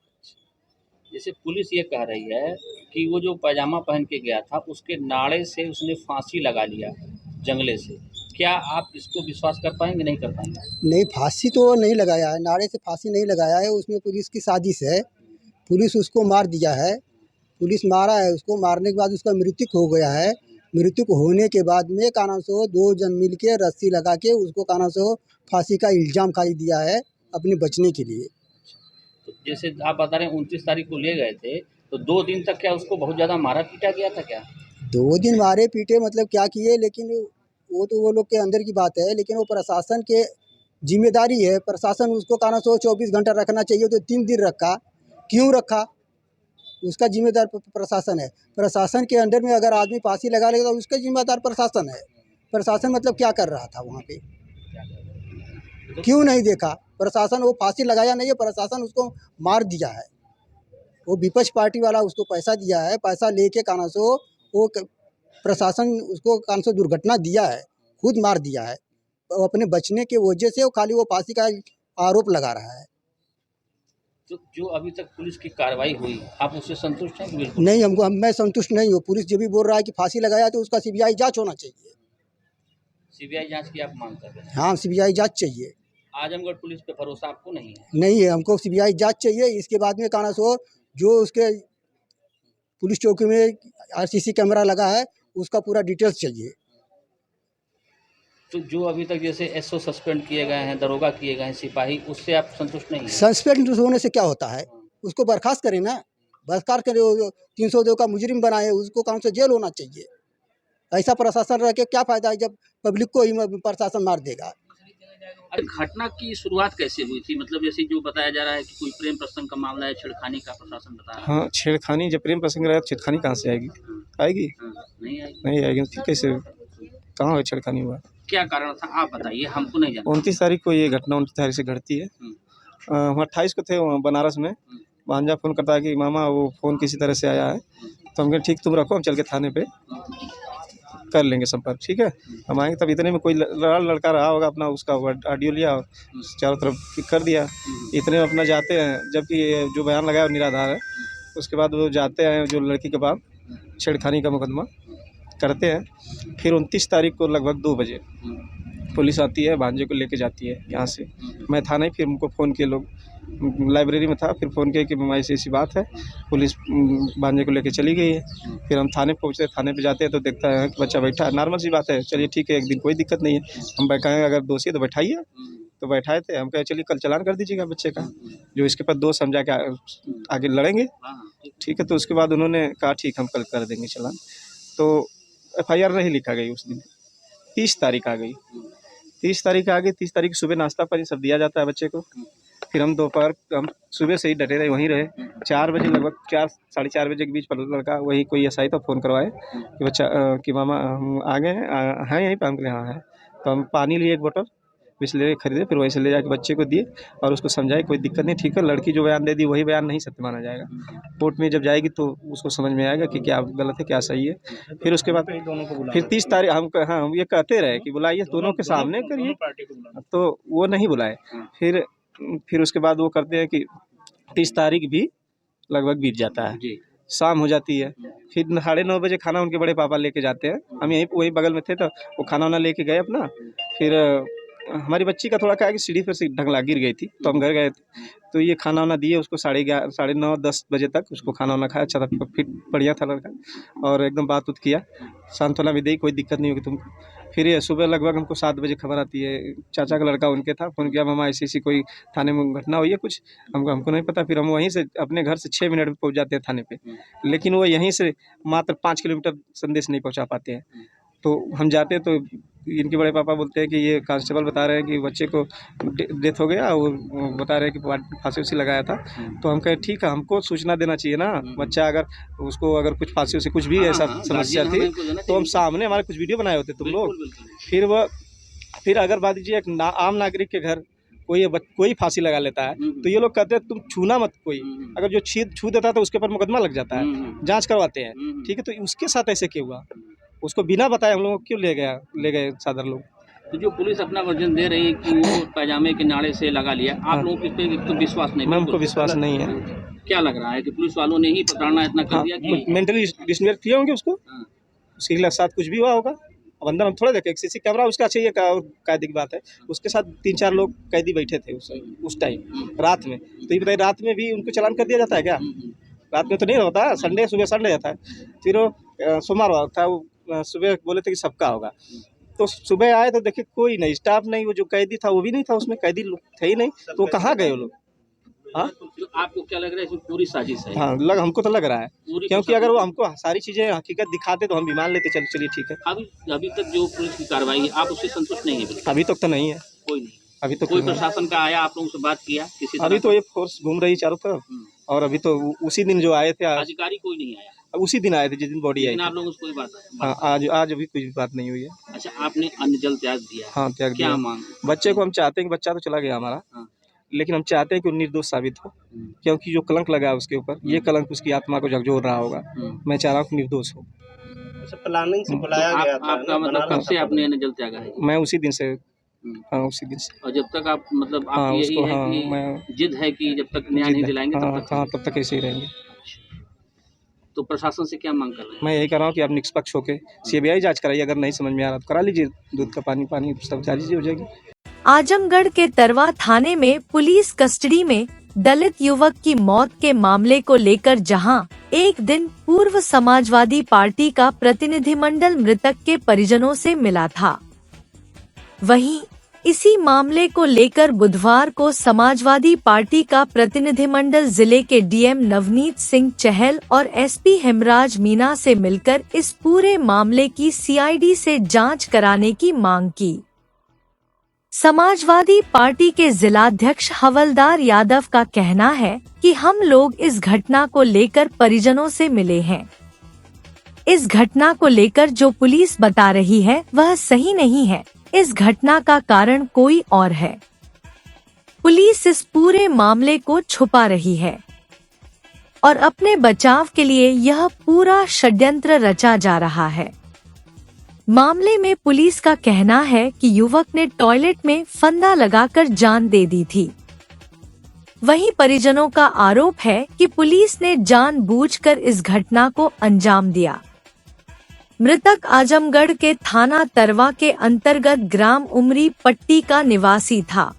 जैसे पुलिस ये कह रही है कि वो जो पैजामा पहन के गया था उसके नाड़े से उसने फांसी लगा लिया जंगले से। क्या आप इसको विश्वास कर पाएंगे? नहीं कर पाएंगे? नहीं, फांसी तो नहीं लगाया है, नाड़े से फांसी नहीं लगाया है। उसमें पुलिस की साजिश है। पुलिस उसको मार दिया है, पुलिस मारा है उसको। मारने के बाद उसका मृत्यु हो गया है। मृत्यु होने के बाद में काना सो 2 जन मिल के रस्सी लगा के उसको काना सो फांसी का इल्जाम खाई दिया है अपने बचने के लिए। तो जैसे आप बता रहे हैं 29 तारीख को ले गए थे, तो 2 दिन तक क्या उसको बहुत ज़्यादा मारा पीटा गया था क्या? 2 दिन मारे पीटे मतलब क्या किए, लेकिन वो तो वो लोग के अंदर की बात है। लेकिन वो प्रशासन के जिम्मेदारी है। प्रशासन उसको काना सो 24 घंटा रखना चाहिए, तो 3 दिन रखा। क्यों रखा? उसका जिम्मेदार प्रशासन है। प्रशासन के अंदर में अगर आदमी फांसी लगा लेगा तो उसका जिम्मेदार प्रशासन है। प्रशासन मतलब क्या कर रहा था वहाँ पे? क्यों नहीं देखा? प्रशासन वो फांसी लगाया नहीं है, प्रशासन उसको मार दिया है। वो विपक्ष पार्टी वाला उसको पैसा दिया है, पैसा लेके काना सो वो प्रशासन उसको काना सो दुर्घटना दिया है, खुद मार दिया है। वो अपने बचने के वजह से वो खाली वो फांसी का आरोप लगा रहा है। तो जो अभी तक पुलिस की कार्रवाई हुई, आप उससे संतुष्ट हैं कि बिल्कुल नहीं, मैं संतुष्ट नहीं हूँ। पुलिस जो भी बोल रहा है कि फांसी लगाया तो उसका सीबीआई जांच होना चाहिए। सीबीआई जांच की आप मांग कर रहे हैं? हाँ, सीबीआई जांच चाहिए। आजमगढ़ पुलिस पे भरोसा आपको नहीं है? नहीं है, हमको सीबीआई जांच चाहिए। इसके बाद में काना सो जो उसके पुलिस चौकी में आरसीसी कैमरा लगा है उसका पूरा डिटेल्स चाहिए। तो जो अभी तक जैसे एसओ सस्पेंड किए गए हैं, दरोगा किए गए हैं, सिपाही, उससे आप संतुष्ट नहीं हैं? सस्पेंड होने से क्या होता है, उसको बर्खास्त करें ना, बर्खास्त करें। 302 का मुजरिम बनाए, उसको काम से जेल होना चाहिए। ऐसा प्रशासन रह के क्या फायदा है जब पब्लिक को ही प्रशासन मार देगा। अरे घटना की शुरुआत कैसे हुई थी? मतलब जैसे जो बताया जा रहा है कि कोई प्रेम प्रसंग का मामला है, छेड़खानी का प्रशासन बता रहा है। हाँ, छेड़खानी जब प्रेम प्रसंग रहा छेड़खानी कहाँ से आएगी? आएगी? नहीं आएगी। ठीक, कैसे कहाँ हुआ छेड़खानी हुआ? क्या कारण था आप बताइए, हमको नहीं जानना। 29 तारीख को ये घटना 29 तारीख से घटती है। हम 28 को थे वहाँ बनारस में। भांजा फ़ोन करता है कि मामा वो फ़ोन किसी तरह से आया है। तो हम कहे ठीक, तुम रखो, हम चल के थाने पे कर लेंगे संपर्क। ठीक है, हम आएंगे। तब इतने में कोई लड़का रहा होगा, अपना उसका ऑडियो लिया और चारों तरफ कर दिया। इतने में अपना जाते हैं, जबकि ये जो बयान लगाया वो निराधार है। उसके बाद वो जाते हैं जो लड़की के पास, छेड़खानी का मुकदमा करते हैं। फिर 29 तारीख को लगभग 2 बजे पुलिस आती है, भांजे को लेके जाती है यहाँ से। मैं था नहीं, फिर हमको फ़ोन किए लोग, लाइब्रेरी में था, फिर फ़ोन किया कि ऐसी ऐसी बात है, पुलिस भांजे को लेके चली गई है। फिर हम थाने पहुँचते, थाने पे जाते हैं तो देखता है कि बच्चा बैठा है। नॉर्मल सी बात है, चलिए ठीक है, एक दिन कोई दिक्कत नहीं है। हम कहें अगर दोषी है तो बैठाइए, तो बैठाए थे। हम कहे चलिए कल चालान कर दीजिएगा बच्चे का, जो इसके पास दोष समझा के आगे लड़ेंगे। ठीक है, तो उसके बाद उन्होंने कहा ठीक, हम कल कर देंगे चालान। तो FIR नहीं लिखा गई उस दिन। 30 तारीख आ गई। 30 तारीख आ गई। 30 तारीख सुबह नाश्ता पानी सब दिया जाता है बच्चे को। फिर हम दोपहर, हम सुबह से ही डटे रहे, वहीं रहे। 4 बजे लगभग, 4 साढ़े 4 बजे के बीच पर लड़का वही कोई SI था, फ़ोन करवाए कि बच्चा कि मामा हम आ गए हैं यहीं पर। हम कहे हाँ है। तो हम पानी लिए 1 बोतल, बिस्लेरी खरीदे, फिर वहीं से ले जाके बच्चे को दिए और उसको समझाए कोई दिक्कत नहीं, ठीक है। लड़की जो बयान दे दी वही बयान नहीं सत्य माना जाएगा। कोर्ट में जब जाएगी तो उसको समझ में आएगा कि क्या गलत है क्या सही है। फिर उसके बाद फिर 30 तारीख हम ये कहते रहे कि बुलाइए, दोनों के सामने करिए, तो वो नहीं बुलाए। फिर उसके बाद वो करते हैं कि 30 तारीख भी लगभग बीत जाता है, शाम हो जाती है। फिर 9:30 बजे खाना उनके बड़े पापा लेके जाते हैं। हम यहीं वही बगल में थे, तो वो खाना वाना लेके गए अपना। फिर हमारी बच्ची का थोड़ा क्या है कि सीढ़ी पर से ढंगला गिर गई थी, तो हम घर गए थे। तो ये खाना वाना दिए उसको 11:30 साढ़े 9 10 बजे तक उसको खाना वाना खाया। अच्छा था, फिट बढ़िया था लड़का, और एकदम बात उत किया, सांत्वना भी दी, कोई दिक्कत नहीं होगी तुमको। फिर ये सुबह लगभग हमको 7 बजे खबर आती है, चाचा का लड़का उनके था, फ़ोन किया मामा ऐसी कोई थाने में घटना हुई है कुछ। हमको नहीं पता। फिर हम वहीं से अपने घर से 6 मिनट में पहुँच जाते हैं थाने पे, लेकिन वो यहीं से मात्र 5 किलोमीटर संदेश नहीं पहुँचा पाते हैं। तो हम जाते हैं तो इनके बड़े पापा बोलते हैं कि ये कांस्टेबल बता रहे हैं कि बच्चे को डेथ हो गया, और बता रहे हैं कि फांसी उसी लगाया था। तो हम कहे ठीक है, हमको सूचना देना चाहिए ना, बच्चा अगर उसको अगर कुछ फांसी उसी कुछ भी ऐसा समस्या थी तो हम सामने हमारे कुछ वीडियो बनाए होते तुम लोग। फिर अगर बात दीजिए एक आम नागरिक के घर कोई फांसी लगा लेता है तो ये लोग कहते हैं तुम छूना मत कोई, अगर जो छू देता है तो उसके ऊपर मुकदमा लग जाता है, जांच करवाते हैं। ठीक है, तो उसके साथ ऐसे क्यों हुआ? उसको बिना बताए हम लोगों को क्यों ले गए सादर लोग? तो जो पुलिस अपना वर्जन दे रही है कि वो पैजामे के नाड़े से लगा लिया, आप लोगों को इस पे विश्वास नहीं? मैम को विश्वास नहीं है। क्या लग रहा है कि पुलिस वालों ने ही प्रताड़ना इतना कर दिया कि मेंटली डिसऑर्डर किए होंगे उसको, उसके साथ कुछ भी हुआ होगा। अब अंदर हम थोड़ा देखे, CC कैमरा उसका चाहिए, कायदे की बात है। उसके साथ 3-4 लोग कैदी बैठे थे उस टाइम रात में। तो ये बताइए, रात में भी उनको चालान कर दिया जाता है क्या? रात में तो नहीं होता, सुबह संडे जाता है। फिर वो सोमवार था, वो सुबह बोले थे कि सबका होगा, तो सुबह आए तो देखिए कोई नहीं, स्टाफ नहीं, वो जो कैदी था वो भी नहीं था, उसमें कैदी लोग थे ही नहीं, तो कहाँ गए वो लोग? हाँ, तो आपको क्या लग रहा है इसमें पूरी साजिश है? हाँ, हमको तो लग रहा है, क्योंकि अगर वो हमको सारी चीज़ें हकीकत दिखाते तो हम भी मान लेते, चलिए ठीक है। अभी तक जो पुलिस की कार्रवाई है, आप उससे संतुष्ट नहीं है? अभी तक तो नहीं है, कोई नहीं। अभी तो कोई प्रशासन का आया, आप लोगों से बात किया किसी? अभी तो ये फोर्स घूम रही चारों तरफ, और अभी तो उसी दिन जो आए थे, अधिकारी कोई नहीं आया? उसी दिन आए थे जिस दिन बॉडी आई। आप लोगों से कोई बात? हाँ, आज अभी कोई बात नहीं हुई है। अच्छा, आपने अन्न जल त्याग दिया? हाँ, त्याग क्या दिया। मांग? बच्चे को हम चाहते हैं कि बच्चा तो चला गया हमारा, लेकिन हम चाहते हैं कि वो निर्दोष साबित हो, क्योंकि जो कलंक लगा है उसके ऊपर, ये कलंक उसकी आत्मा को झकझोर रहा होगा। मैं चाह रहा हूँ कि निर्दोष हो। प्लानिंग से बुलाया गया था। आपका मतलब कब से आपने जल त्यागा है? मैं उसी दिन से, हाँ उसी दिन से। और जब तक आप मतलब हाँ, आप यही उसको, है हाँ, कि मैं जिद है कि जब तक न्याय नहीं दिलाएंगे तब तक? हाँ, तब तक ऐसे ही रहेंगे। तो प्रशासन से क्या मांग कर रहे हैं? मैं यही कह रहा हूँ कि आप निष्पक्ष होकर सीबीआई जांच कराइए, अगर नहीं समझ में आ रहा तो करा लीजिए, दूध का पानी सब जारी हो जाएगी। आजमगढ़ के तरवा थाने में पुलिस कस्टडी में दलित युवक की मौत के मामले को लेकर जहां एक दिन पूर्व समाजवादी पार्टी का प्रतिनिधिमंडल मृतक के परिजनों से मिला था, वहीं इसी मामले को लेकर बुधवार को समाजवादी पार्टी का प्रतिनिधिमंडल जिले के डीएम नवनीत सिंह चहल और एसपी हेमराज मीना से मिलकर इस पूरे मामले की सीआईडी से जांच कराने की मांग की। समाजवादी पार्टी के जिलाध्यक्ष हवलदार यादव का कहना है कि हम लोग इस घटना को लेकर परिजनों से मिले हैं। इस घटना को लेकर जो पुलिस बता रही है वह सही नहीं है, इस घटना का कारण कोई और है। पुलिस इस पूरे मामले को छुपा रही है और अपने बचाव के लिए यह पूरा षड्यंत्र रचा जा रहा है। मामले में पुलिस का कहना है कि युवक ने टॉयलेट में फंदा लगाकर जान दे दी थी। वहीं परिजनों का आरोप है कि पुलिस ने जानबूझकर इस घटना को अंजाम दिया। मृतक आजमगढ़ के थाना तरवा के अंतर्गत ग्राम उमरी पट्टी का निवासी था।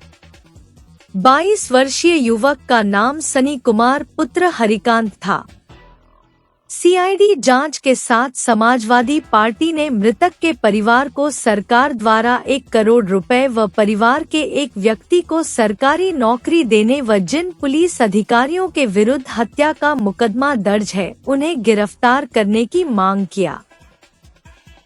22 वर्षीय युवक का नाम सनी कुमार पुत्र हरिकांत था। सीआईडी जांच के साथ समाजवादी पार्टी ने मृतक के परिवार को सरकार द्वारा 1 करोड़ रुपए व परिवार के एक व्यक्ति को सरकारी नौकरी देने व जिन पुलिस अधिकारियों के विरुद्ध हत्या का मुकदमा दर्ज है उन्हें गिरफ्तार करने की मांग किया।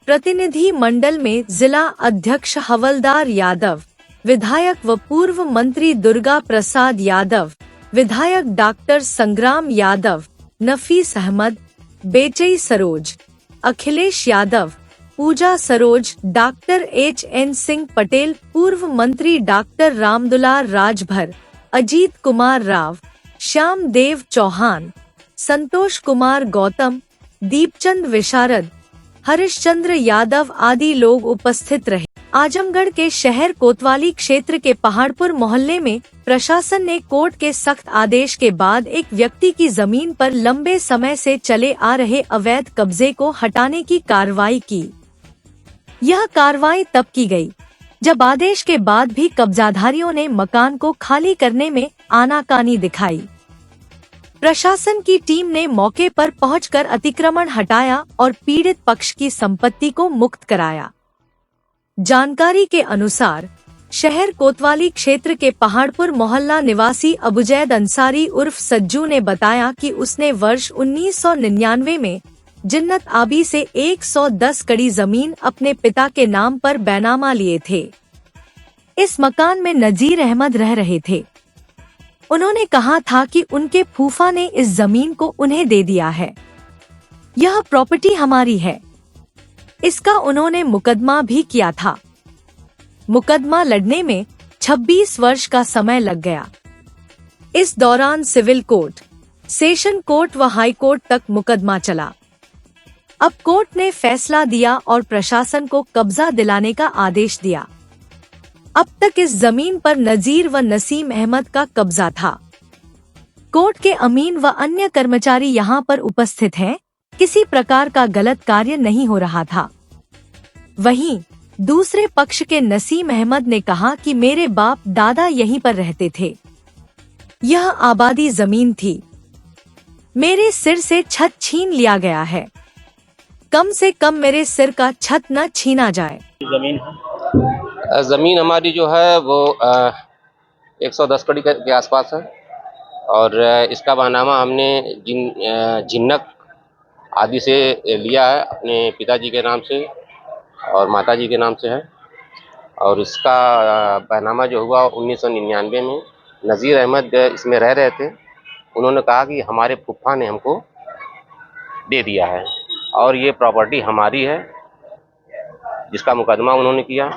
प्रतिनिधि मंडल में जिला अध्यक्ष हवलदार यादव, विधायक व पूर्व मंत्री दुर्गा प्रसाद यादव, विधायक डॉक्टर संग्राम यादव, नफीस अहमद, बेचई सरोज, अखिलेश यादव, पूजा सरोज, डॉक्टर HN सिंह पटेल, पूर्व मंत्री डॉक्टर रामदुलार राजभर, अजीत कुमार राव, श्याम देव चौहान, संतोष कुमार गौतम, दीपचंद विशारद, हरिश्चंद्र यादव आदि लोग उपस्थित रहे। आजमगढ़ के शहर कोतवाली क्षेत्र के पहाड़पुर मोहल्ले में प्रशासन ने कोर्ट के सख्त आदेश के बाद एक व्यक्ति की जमीन पर लंबे समय से चले आ रहे अवैध कब्जे को हटाने की कार्रवाई की। यह कार्रवाई तब की गई जब आदेश के बाद भी कब्जाधारियों ने मकान को खाली करने में आनाकानी दिखाई। प्रशासन की टीम ने मौके पर पहुंचकर अतिक्रमण हटाया और पीड़ित पक्ष की संपत्ति को मुक्त कराया। जानकारी के अनुसार शहर कोतवाली क्षेत्र के पहाड़पुर मोहल्ला निवासी अबुजैद अंसारी उर्फ सज्जू ने बताया कि उसने वर्ष 1999 में जिन्नत आबी से 110 कड़ी जमीन अपने पिता के नाम पर बैनामा लिए थे। इस मकान में नजीर अहमद रह रहे थे। उन्होंने कहा था कि उनके फूफा ने इस जमीन को उन्हें दे दिया है, यह प्रॉपर्टी हमारी है। इसका उन्होंने मुकदमा भी किया था। मुकदमा लड़ने में 26 वर्ष का समय लग गया। इस दौरान सिविल कोर्ट, सेशन कोर्ट व हाई कोर्ट तक मुकदमा चला। अब कोर्ट ने फैसला दिया और प्रशासन को कब्जा दिलाने का आदेश दिया। अब तक इस जमीन पर नजीर व नसीम अहमद का कब्जा था। कोर्ट के अमीन व अन्य कर्मचारी यहाँ पर उपस्थित हैं। किसी प्रकार का गलत कार्य नहीं हो रहा था। वहीं दूसरे पक्ष के नसीम अहमद ने कहा कि मेरे बाप दादा यहीं पर रहते थे, यह आबादी जमीन थी, मेरे सिर से छत छीन लिया गया है, कम से कम मेरे सिर का छत न छीना जाए। ज़मीन हमारी जो है वो 110 कड़ी के आसपास है और इसका बैनामा हमने जिन्नक आदि से लिया है, अपने पिताजी के नाम से और माताजी के नाम से है। और इसका बैनामा जो हुआ 1999 में नज़ीर अहमद इसमें रह रहे थे। उन्होंने कहा कि हमारे फूफा ने हमको दे दिया है और ये प्रॉपर्टी हमारी है, जिसका मुकदमा उन्होंने किया।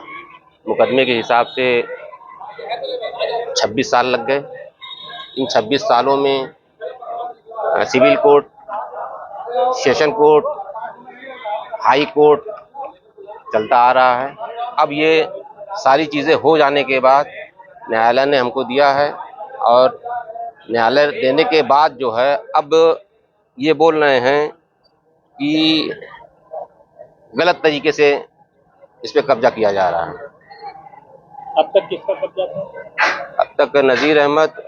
मुकदमे के हिसाब से 26 साल लग गए। इन 26 सालों में civil court, session court, high court चलता आ रहा है। अब ये सारी चीज़ें हो जाने के बाद न्यायालय ने हमको दिया है, और न्यायालय देने के बाद जो है अब ये बोल रहे हैं कि गलत तरीके से इस पे कब्जा किया जा रहा है। अब तक किसका कब्जा था? अब तक नज़ीर अहमद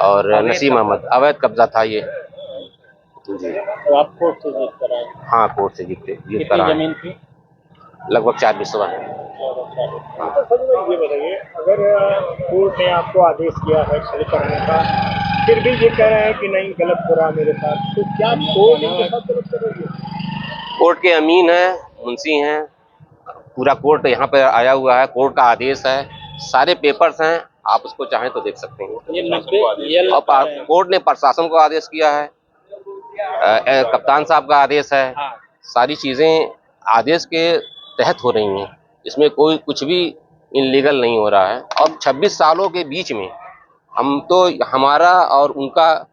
और नसीम अहमद अवैध कब्जा था ये जी। तो आप कोर्ट से जीत कर आए? हाँ, कोर्ट से जीत कर आए। जमीन थी? लगभग 4 बिस्वा है। ये बताइए, अगर कोर्ट ने आपको आदेश किया है खड़े करने का, फिर भी ये कह रहे हैं कि नहीं गलत हो रहा मेरे साथ, तो क्या कोर्ट इनके साथ गलत कर रही है? कोर्ट के अमीन हैं, मुंशी हैं, पूरा कोर्ट यहाँ पर आया हुआ है, कोर्ट का आदेश है, सारे पेपर्स हैं, आप उसको चाहें तो देख सकते हैं। और कोर्ट ने प्रशासन को आदेश किया है, कप्तान साहब का आदेश है, सारी चीज़ें आदेश के तहत हो रही हैं, इसमें कोई कुछ भी इनलीगल नहीं हो रहा है। और 26 सालों के बीच में हम तो, हमारा और उनका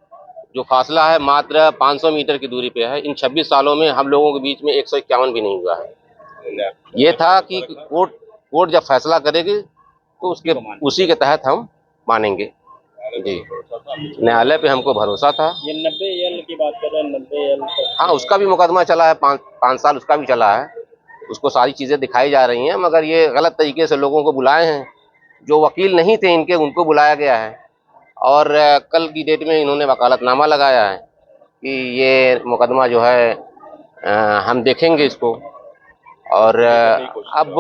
जो फासला है मात्र 500 मीटर की दूरी पे है। इन 26 सालों में हम लोगों के बीच में 151 भी नहीं हुआ है। ये था कि कोर्ट जब फैसला करेगी तो उसी के तहत हम मानेंगे जी। न्यायालय पे हमको भरोसा था। ये 90 एल की बात कर रहे हैं, 90 एल? हाँ, उसका भी मुकदमा चला है, 5 साल उसका भी चला है, उसको सारी चीज़ें दिखाई जा रही हैं, मगर ये गलत तरीके से लोगों को बुलाए हैं। जो वकील नहीं थे इनके, उनको बुलाया गया है, और कल की डेट में इन्होंने वकालतनामा लगाया है कि ये मुकदमा जो है हम देखेंगे इसको। और अब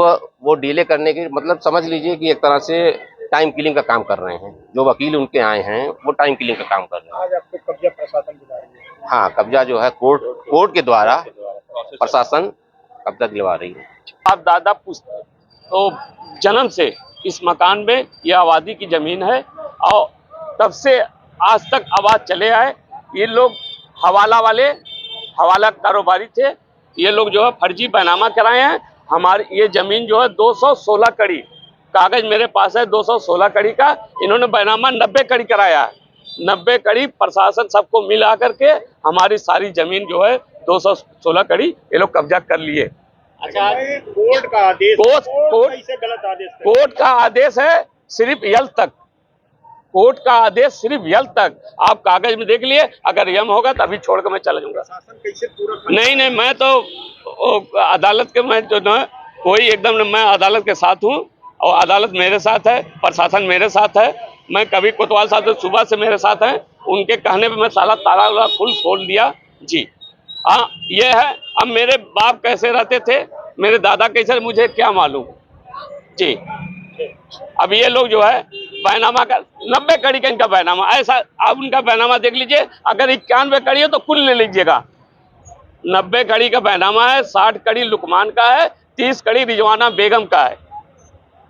वो डिले करने की मतलब समझ लीजिए कि एक तरह से टाइम किलिंग का काम कर रहे हैं। जो वकील उनके आए हैं वो टाइम किलिंग का काम कर रहे हैं। आज आपको कब्जा प्रशासन दिला रही है? हाँ, कब्जा जो है कोर्ट के द्वारा प्रशासन कब्जा दिलवा रही है। आप दादा तो जन्म से इस मकान में यह आबादी की ज़मीन है, और तब से आज तक आवाज़ चले आए। ये लोग हवाला कारोबारी थे, ये लोग जो है फर्जी बैनामा कराए हैं। हमारी ये ज़मीन जो है 216 कड़ी कागज़ मेरे पास है, 216 कड़ी का। इन्होंने बैनामा 90 कड़ी कराया है। 90 कड़ी प्रशासन सबको मिला करके हमारी सारी ज़मीन जो है 216 कड़ी ये लोग कब्जा कर लिए। अच्छा, कोर्ट का आदेश, कोर्ट का आदेश है सिर्फ यल तक। कोर्ट का आदेश सिर्फ यल तक। आप कागज में देख लिए, अगर यम होगा तभी छोड़ कर मैं चला जाऊंगा। कैसे पूरा? नहीं, मैं तो अदालत के, मैं जो है कोई एकदम, मैं अदालत के साथ हूँ, और अदालत मेरे साथ है, प्रशासन मेरे साथ है। मैं कभी कोतवाल साहब सुबह से मेरे साथ हैं, उनके कहने पे मैं साला ताला खोल दिया जी। हाँ, ये है। अब मेरे बाप कैसे रहते थे, मेरे दादा कैसे, मुझे क्या मालूम जी। अब ये लोग जो है बैनामा का 90 कड़ी का इनका बैनामा, ऐसा आप उनका बैनामा देख लीजिए। अगर 91 कड़ी है तो कुल ले लीजिएगा। 90 कड़ी का बैनामा है, 60 कड़ी लुकमान का है, 30 कड़ी रिजवाना बेगम का है।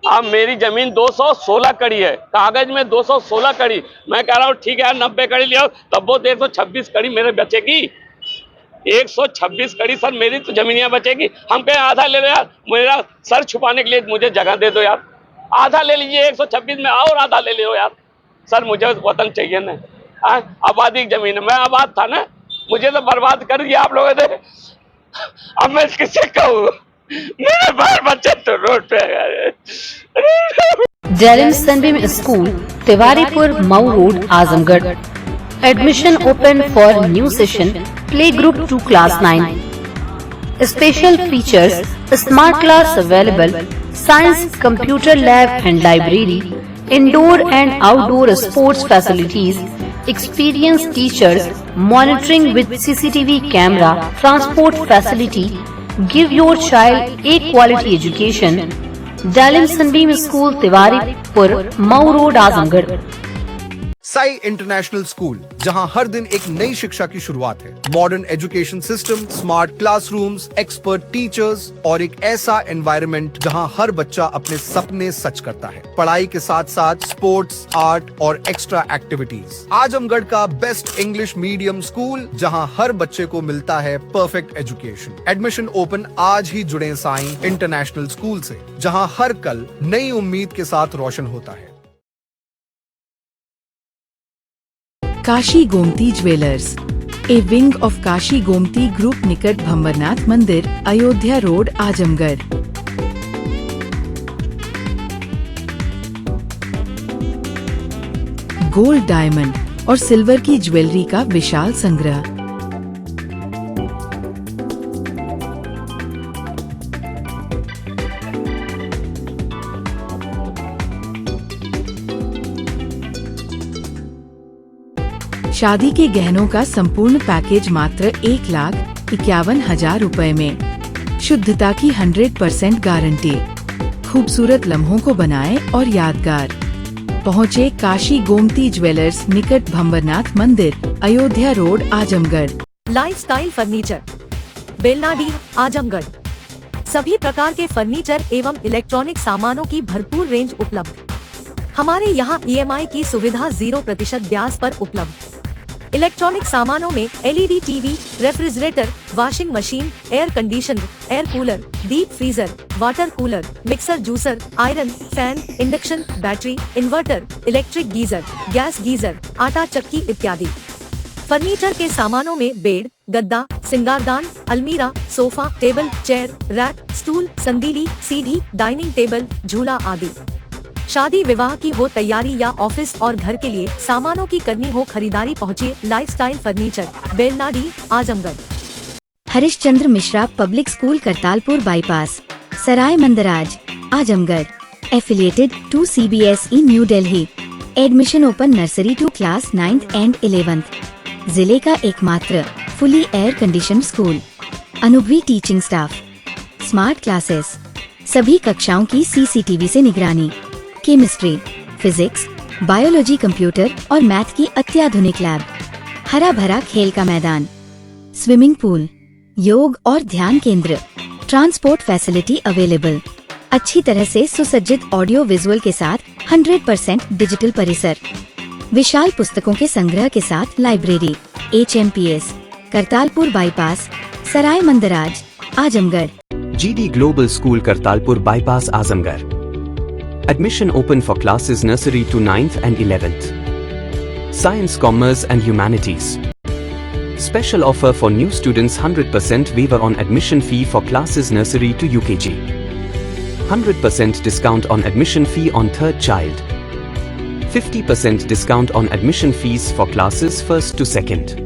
अब मेरी जमीन 216 कड़ी है, कागज में 216 कड़ी। मैं कह रहा हूँ ठीक है 90 कड़ी ले आओ, तब वो 126 कड़ी मेरे बचेगी। 126 कड़ी सर मेरी तो जमीनियाँ बचेगी। हम कहें आधा ले लो यार, मेरा सर छुपाने के लिए मुझे जगह दे दो यार, आधा ले लीजिए 126 में, और आधा ले लो यार सर, मुझे वतन चाहिए ना। आबादी की जमीन है, मैं आबाद था ना, मुझे तो बर्बाद कर दिया आप लोगों ने। अब मैं किससे कहूँ, मेरे बाल बच्चे तो रोड पे है। Dalim Sunbeam school, Tiwaripur, Mau road, Azamgarh. Admission open for new session, play group 2 class 9। Special features: smart class available, science, computer lab and library, indoor and outdoor sports facilities, experienced teachers, monitoring with CCTV camera, transport facility. Give your child a quality education. Dalim Sunbeam School, Tiwaripur, Mau Road, Azamgarh. Sai international school, जहां हर दिन एक नई शिक्षा की शुरुआत है। Modern education system, smart classrooms, expert teachers और एक ऐसा एनवायरनमेंट जहां हर बच्चा अपने सपने सच करता है। पढ़ाई के साथ साथ स्पोर्ट्स, आर्ट और एक्स्ट्रा एक्टिविटीज। आजमगढ़ का बेस्ट इंग्लिश मीडियम स्कूल, जहां हर बच्चे को मिलता है परफेक्ट एजुकेशन। एडमिशन ओपन आज ही जुड़े साई इंटरनेशनल स्कूल से, जहां हर कल नई उम्मीद के साथ रोशन होता है। Kashi Gomti jewellers, a wing of Kashi Gomti group निकट भंवरनाथ मंदिर, Ayodhya road, Azamgarh. Gold, diamond और सिल्वर की ज्वेलरी का विशाल संग्रह। शादी के गहनों का संपूर्ण पैकेज मात्र 1,51,000 रुपए में। शुद्धता की 100% गारंटी। खूबसूरत लम्हों को बनाएं और यादगार। पहुँचे काशी गोमती ज्वेलर्स, निकट भंवरनाथ मंदिर, Ayodhya road, Azamgarh. Lifestyle furniture, Belnadi, Azamgarh. सभी प्रकार के फर्नीचर एवं इलेक्ट्रॉनिक सामानों की भरपूर रेंज उपलब्ध। हमारे यहाँ EMI की सुविधा 0% ब्याज पर उपलब्ध। इलेक्ट्रॉनिक सामानों में LED TV, refrigerator, washing machine, air conditioner, air cooler, deep freezer, water cooler, mixer, juicer, iron, fan, induction, battery, inverter, electric geyser, gas geyser, आटा चक्की इत्यादि। फर्नीचर के सामानों में बेड, गद्दा, सिंगारदान, अलमीरा, sofa, table, chair, rack, stool, संदीली, सीढ़ी, डाइनिंग टेबल, झूला आदि। शादी विवाह की हो तैयारी या ऑफिस और घर के लिए सामानों की करनी हो खरीदारी, पहुँचिए lifestyle furniture, Belnadi, Azamgarh. Harishchandra Mishra public school, Kartalpur bypass, Sarai Mandraj, Azamgarh. Affiliated to CBSE New Delhi. Admission open nursery to class 9th and 11th। जिले का एकमात्र फुली एयर कंडीशन स्कूल। अनुभवी टीचिंग स्टाफ। Smart classes. सभी कक्षाओं की CCTV से निगरानी। केमिस्ट्री, फिजिक्स, बायोलॉजी, कंप्यूटर और मैथ की अत्याधुनिक लैब। हरा भरा खेल का मैदान, स्विमिंग पूल, योग और ध्यान केंद्र। Transport facility available. अच्छी तरह से सुसज्जित ऑडियो विजुअल के साथ 100% डिजिटल परिसर। विशाल पुस्तकों के संग्रह के साथ library. HMPS, Kartalpur bypass, Sarai Mandraj, Azamgarh. GD Global School, Kartalpur bypass, Azamgarh. Admission open for classes nursery to 9th and 11th. Science, Commerce and Humanities. Special offer for new students: 100% waiver on admission fee for classes nursery to UKG. 100% discount on admission fee on third child. 50% discount on admission fees for classes 1st to 2nd.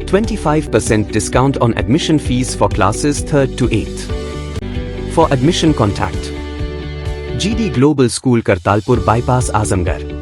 25% discount on admission fees for classes 3rd to 8th. For admission contact GD Global School, Kartalpur bypass, Azamgarh.